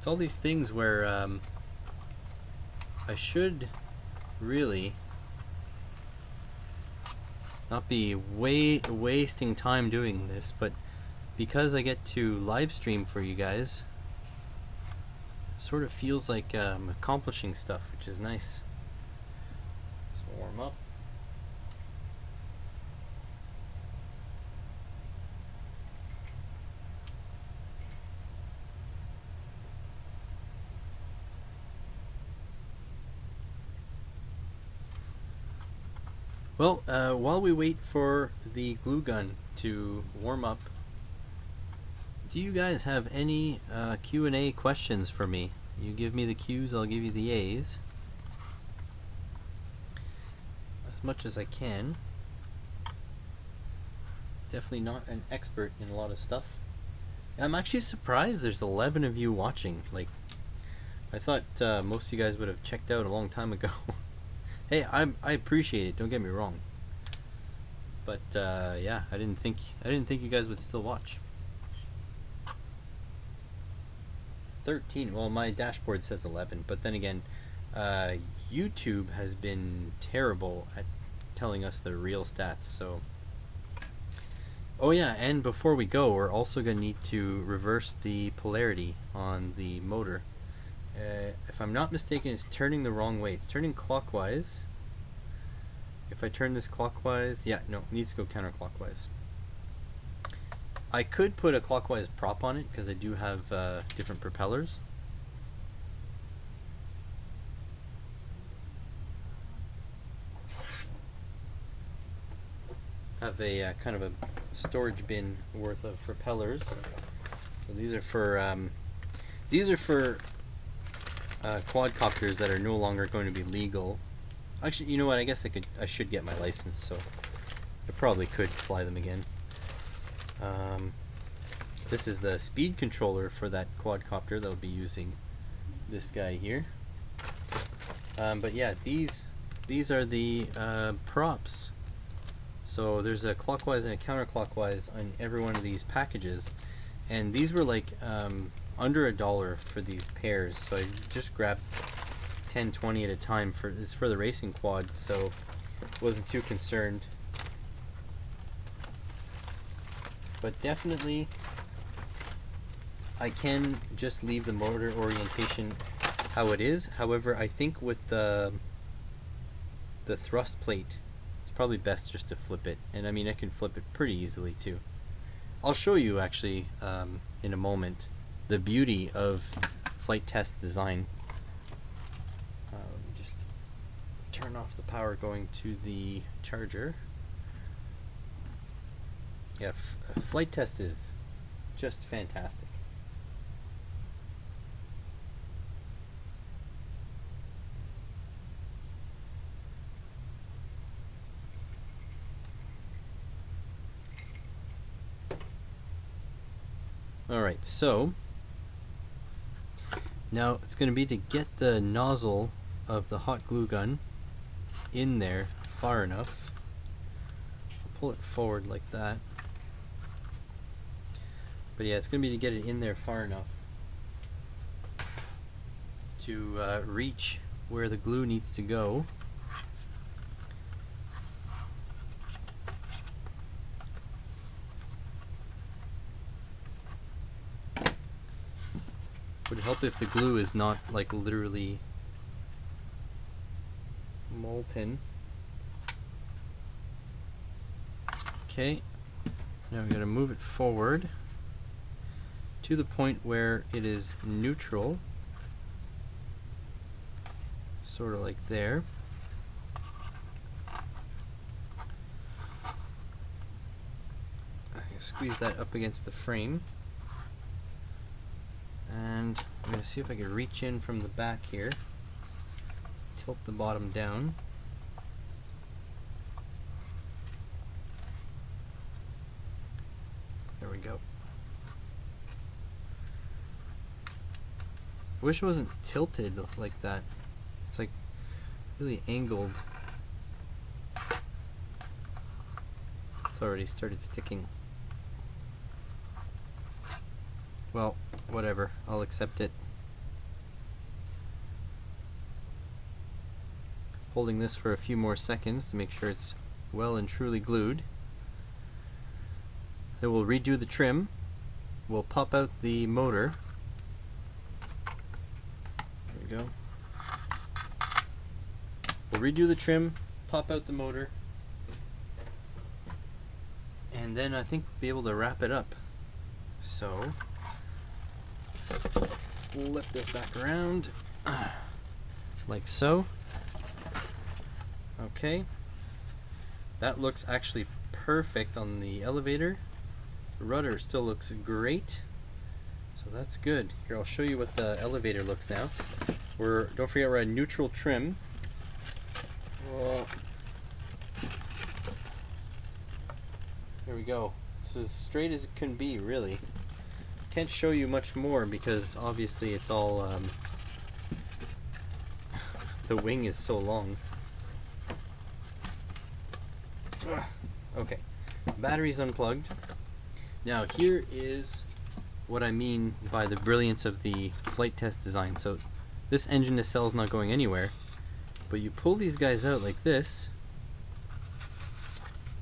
Speaker 1: It's all these things where I should really not be wasting time doing this, but because I get to live stream for you guys, it sort of feels like accomplishing stuff, which is nice. So warm up. Well, while we wait for the glue gun to warm up, do you guys have any Q&A questions for me? You give me the Q's, I'll give you the A's. As much as I can. Definitely not an expert in a lot of stuff. I'm actually surprised there's 11 of you watching. Like, I thought most of you guys would have checked out a long time ago. Hey, I appreciate it. Don't get me wrong. But yeah, I didn't think you guys would still watch. 13. Well, my dashboard says 11, but then again, YouTube has been terrible at telling us the real stats. So, oh yeah, and before we go, we're also going to need to reverse the polarity on the motor. If I'm not mistaken, it's turning the wrong way. It's turning clockwise. If I turn this clockwise, yeah, no, it needs to go counterclockwise. I could put a clockwise prop on it because I do have different propellers. Have a kind of a storage bin worth of propellers. So these are for quadcopters that are no longer going to be legal. Actually, you know what? I guess I should get my license, so I probably could fly them again. This is the speed controller for that quadcopter that will be using this guy here. But yeah, these are the props. So there's a clockwise and a counterclockwise on every one of these packages, and these were like under $1 for these pairs. So I just grabbed 10, 20 at a time for the racing quad, so wasn't too concerned. But definitely I can just leave the motor orientation how it is. However, I think with the thrust plate, it's probably best just to flip it. And I mean, I can flip it pretty easily too. I'll show you actually in a moment the beauty of Flite test design. Just turn off the power going to the charger. Yeah, Flite test is just fantastic. Alright, so now it's going to be to get the nozzle of the hot glue gun in there far enough. I'll pull it forward like that. But yeah, it's going to be to get it in there far enough to reach where the glue needs to go. Would help if the glue is not like literally molten. Okay, now we got to move it forward to the point where it is neutral, sort of like there. I can squeeze that up against the frame. And I'm going to see if I can reach in from the back here, tilt the bottom down. There we go. I wish it wasn't tilted like that. It's like really angled. It's already started sticking. Well, whatever, I'll accept it. holding this for a few more seconds to make sure it's well and truly glued. Then we'll redo the trim. We'll pop out the motor. There we go. We'll redo the trim, pop out the motor, and then I think be able to wrap it up. So flip this back around like so. Okay, that looks actually perfect on the elevator. The rudder still looks great, so that's good. Here, I'll show you what the elevator looks now. Don't forget we're at neutral trim. There we go. It's as straight as it can be, really. Can't show you much more because obviously it's all the wing is so long. Okay, battery's unplugged. Now here is what I mean by the brilliance of the flight test design. So this engine nacelle is not going anywhere, but you pull these guys out like this.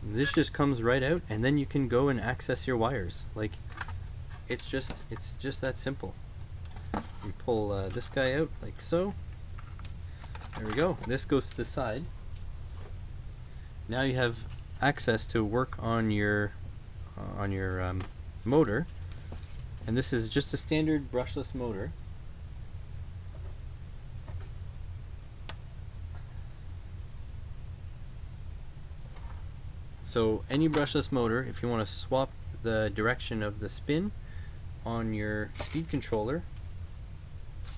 Speaker 1: This just comes right out, and then you can go and access your wires. Like, it's just that simple. You pull this guy out like so. There we go. This goes to the side. Now you have access to work on your motor, and this is just a standard brushless motor. So any brushless motor, if you want to swap the direction of the spin on your speed controller,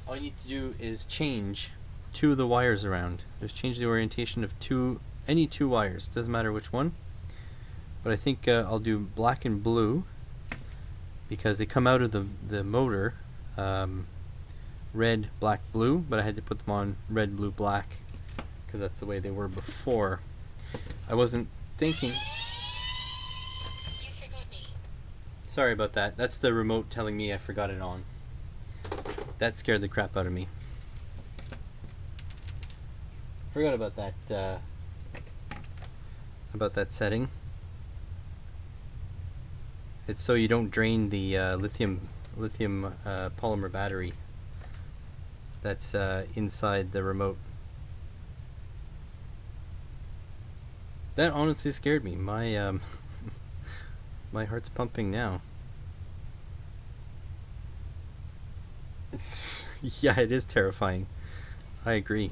Speaker 1: all you need to do is change two of the wires around. Just change the orientation of any two wires, doesn't matter which one. But I think I'll do black and blue because they come out of the motor red, black, blue, but I had to put them on red, blue, black because that's the way they were before. I wasn't thinking.
Speaker 2: You forgot me.
Speaker 1: Sorry about that. That's the remote telling me I forgot it on. That scared the crap out of me. Forgot about that setting. It's so you don't drain the lithium polymer battery that's inside the remote. That honestly scared me. My my heart's pumping now. Yeah, it is terrifying. I agree.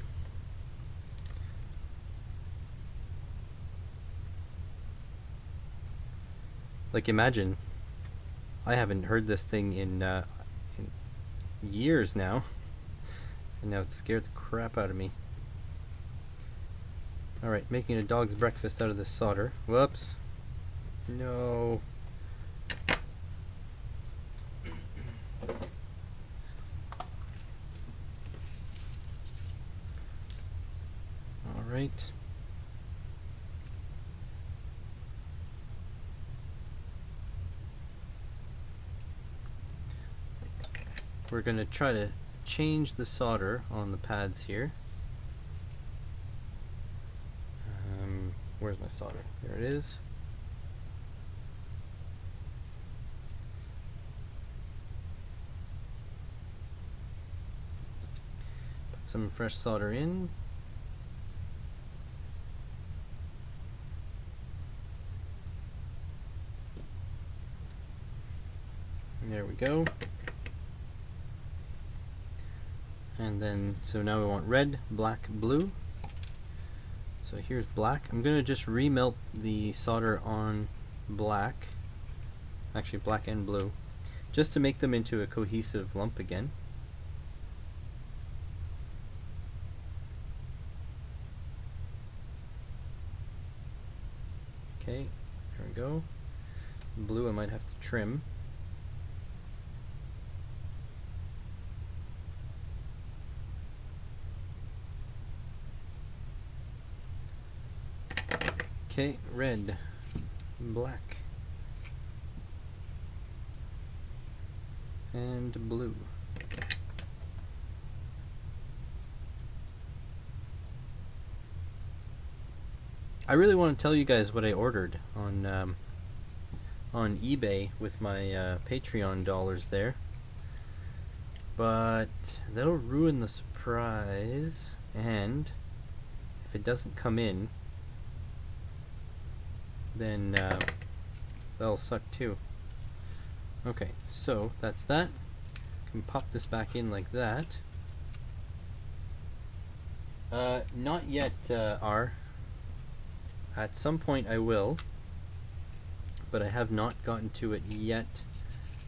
Speaker 1: Like, imagine, I haven't heard this thing in years now, and now it scared the crap out of me. Alright, making a dog's breakfast out of this solder. Whoops. No. Alright. We're going to try to change the solder on the pads here. Where's my solder? There it is. Put some fresh solder in. There we go. And then, so now we want red, black, blue. So here's black. I'm going to just remelt the solder on black, actually black and blue, just to make them into a cohesive lump again. Okay, there we go. Blue I might have to trim. Okay, red, black, and blue. I really want to tell you guys what I ordered on eBay with my Patreon dollars there, but that'll ruin the surprise, and if it doesn't come in, then that'll suck too. Okay, so that's that. Can pop this back in like that. Not yet, R. At some point I will, but I have not gotten to it yet.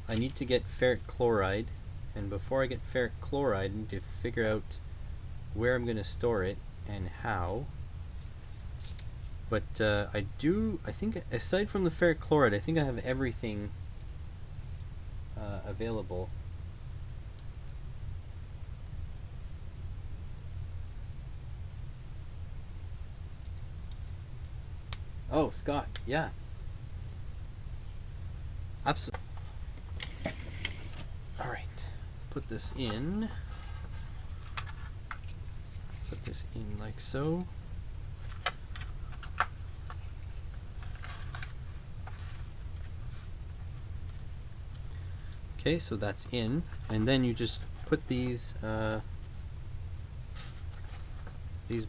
Speaker 1: I need to get ferric chloride, and before I get ferric chloride, I need to figure out where I'm going to store it and how. But I think aside from the ferric chloride, I think I have everything available. Oh, Scott, yeah. Absolutely. Alright, put this in. Put this in like so. Okay, so that's in, and then you just put these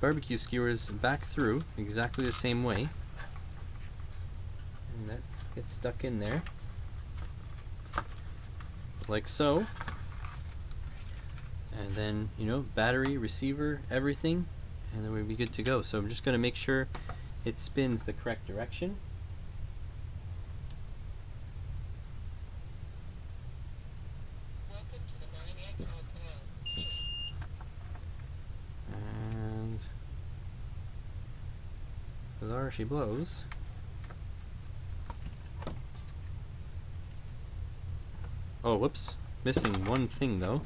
Speaker 1: barbecue skewers back through exactly the same way, and that gets stuck in there like so. And then, you know, battery, receiver, everything, and then we'll be good to go. So I'm just going to make sure it spins the correct direction. And there she blows. Oh, whoops. Missing one thing though.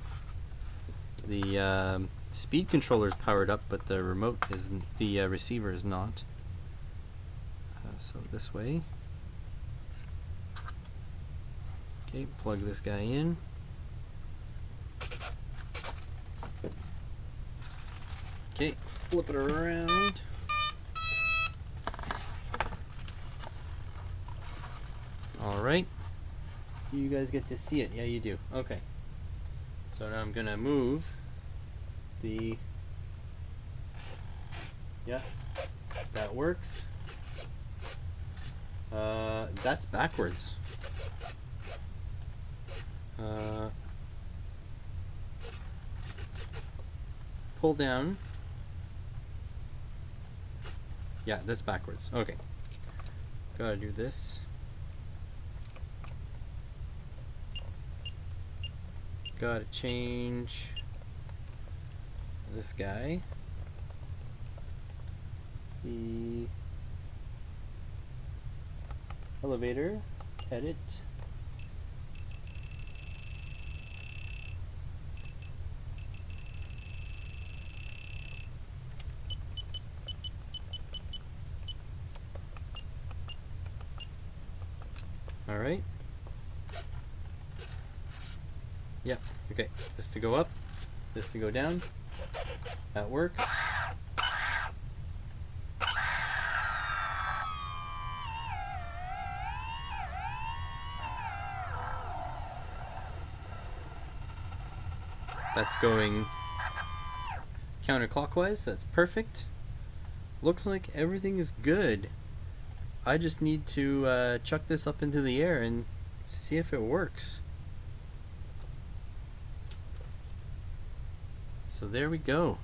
Speaker 1: The speed controller is powered up, but the remote isn't. The receiver is not. So this way. Okay, plug this guy in. Okay, flip it around. Alright. Do you guys get to see it? Yeah, you do. Okay. So now I'm gonna move the... Yeah, that works. That's backwards. Pull down. Yeah, that's backwards. Okay. Gotta do this. Gotta change this guy. The elevator, edit. All right. Yep, okay. This to go up, this to go down. That works. That's going counterclockwise. That's perfect. Looks like everything is good. I just need to chuck this up into the air and see if it works. So there we go.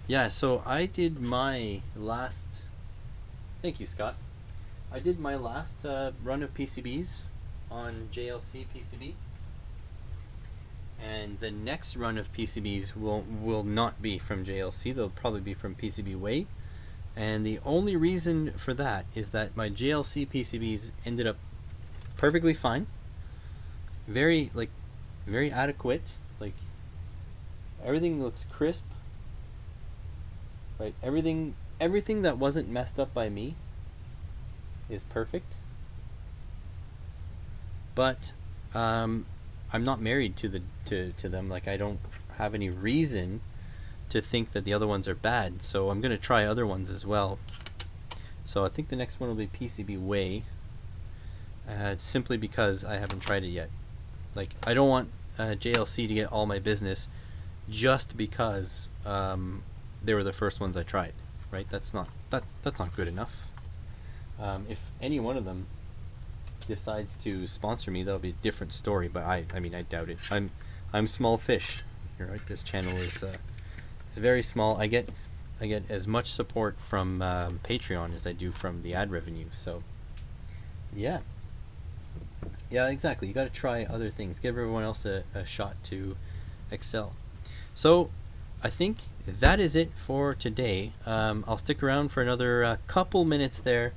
Speaker 1: Yeah, so I did my last... Thank you, Scott. I did my last run of PCBs on JLC PCB, and the next run of PCBs will not be from JLC. They'll probably be from PCB Way, and the only reason for that is that my JLC PCBs ended up perfectly fine. Very, like, very adequate. Like everything looks crisp. Right, everything that wasn't messed up by me is perfect. But I'm not married to them. Like I don't have any reason to think that the other ones are bad. So I'm gonna try other ones as well. So I think the next one will be PCB Way. Simply because I haven't tried it yet. Like I don't want JLC to get all my business just because they were the first ones I tried. Right? That's not good enough. If any one of them decides to sponsor me, that'll be a different story. But I mean, I doubt it. I'm small fish. You're right. This channel is it's very small. I get as much support from Patreon as I do from the ad revenue. So yeah, exactly. You got to try other things. Give everyone else a shot to excel. So I think that is it for today. I'll stick around for another couple minutes there.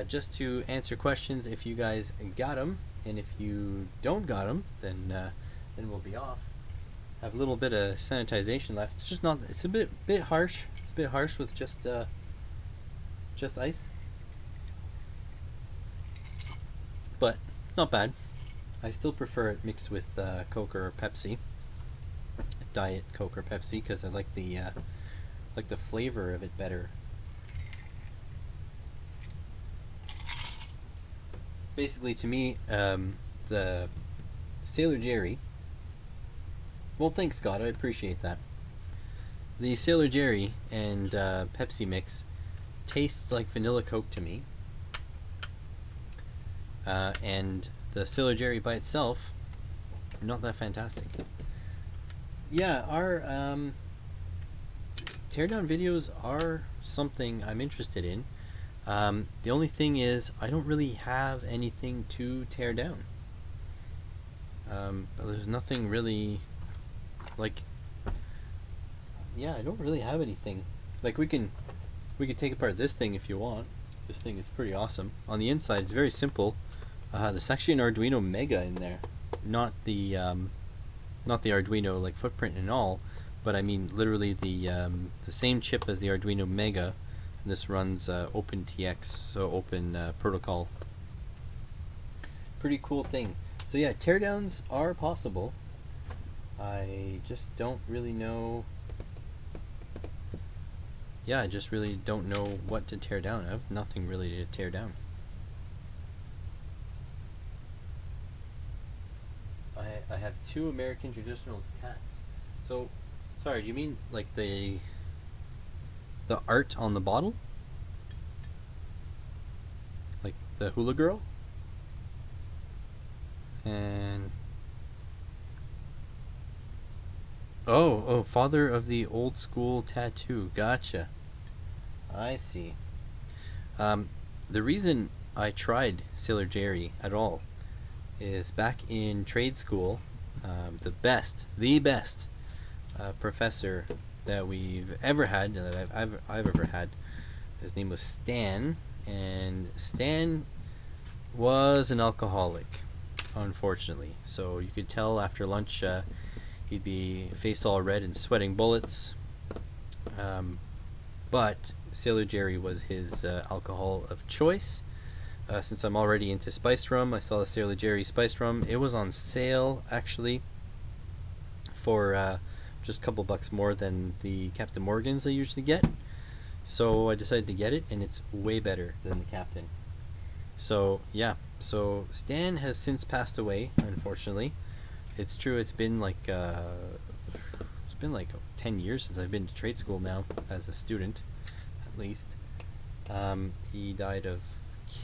Speaker 1: Just to answer questions if you guys got them, and if you don't got them, then we'll be off. Have a little bit of sanitization left. It's just not. It's a bit harsh. It's a bit harsh with just ice, but not bad. I still prefer it mixed with Coke or Pepsi, Diet Coke or Pepsi, because I like the flavor of it better. Basically, to me, the Sailor Jerry. Well, thanks, Scott. I appreciate that. The Sailor Jerry and Pepsi mix tastes like vanilla Coke to me. And the Sailor Jerry by itself, not that fantastic. Yeah, our teardown videos are something I'm interested in. The only thing is I don't really have anything to tear down. There's nothing really, like, yeah, I don't really have anything. Like we could take apart this thing if you want. This thing is pretty awesome. On the inside, it's very simple. There's actually an Arduino Mega in there, not the Arduino like footprint and all, but I mean literally the same chip as the Arduino Mega. This runs OpenTX, so open protocol. Pretty cool thing. So yeah, teardowns are possible. I just don't really know. Yeah, I just really don't know what to tear down. I have nothing really to tear down. I have 2 American traditional cats. So, sorry, do you mean like the art on the bottle? Like the hula girl? And oh, father of the old school tattoo. Gotcha. I see. The reason I tried Sailor Jerry at all is back in trade school, the best professor that we've ever had, that I've ever had. His name was Stan, and Stan was an alcoholic, unfortunately. So you could tell after lunch he'd be face all red and sweating bullets. But Sailor Jerry was his alcohol of choice. Since I'm already into spiced rum, I saw the Sailor Jerry spiced rum. It was on sale actually for just a couple bucks more than the Captain Morgan's I usually get. So I decided to get it, and it's way better than the Captain. So yeah, so Stan has since passed away, unfortunately. It's true, it's been like 10 years since I've been to trade school now, as a student, at least. He died of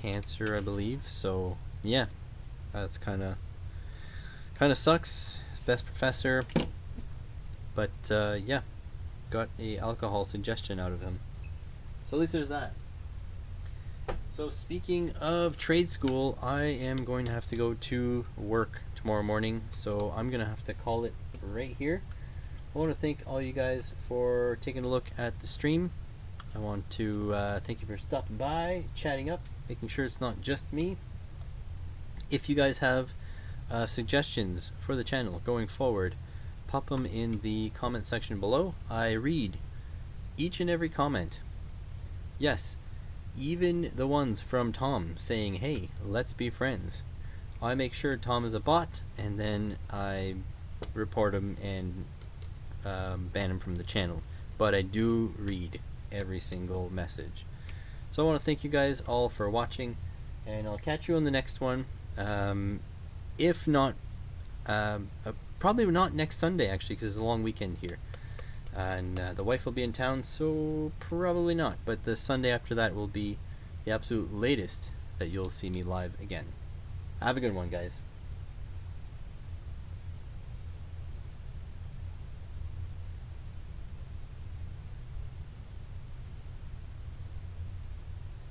Speaker 1: cancer, I believe. So yeah, that's kind of sucks. Best professor. But yeah, got a alcohol suggestion out of him. So at least there's that. So speaking of trade school, I am going to have to go to work tomorrow morning. So I'm going to have to call it right here. I want to thank all you guys for taking a look at the stream. I want to thank you for stopping by, chatting up, making sure it's not just me. If you guys have suggestions for the channel going forward, pop them in the comment section below. I read each and every comment. Yes, even the ones from Tom saying, hey, let's be friends. I make sure Tom is a bot, and then I report him and ban him from the channel. But I do read every single message. So I want to thank you guys all for watching, and I'll catch you on the next one. If not, probably not next Sunday actually, because it's a long weekend here. And the wife will be in town, so probably not. But the Sunday after that will be the absolute latest that you'll see me live again. Have a good one, guys.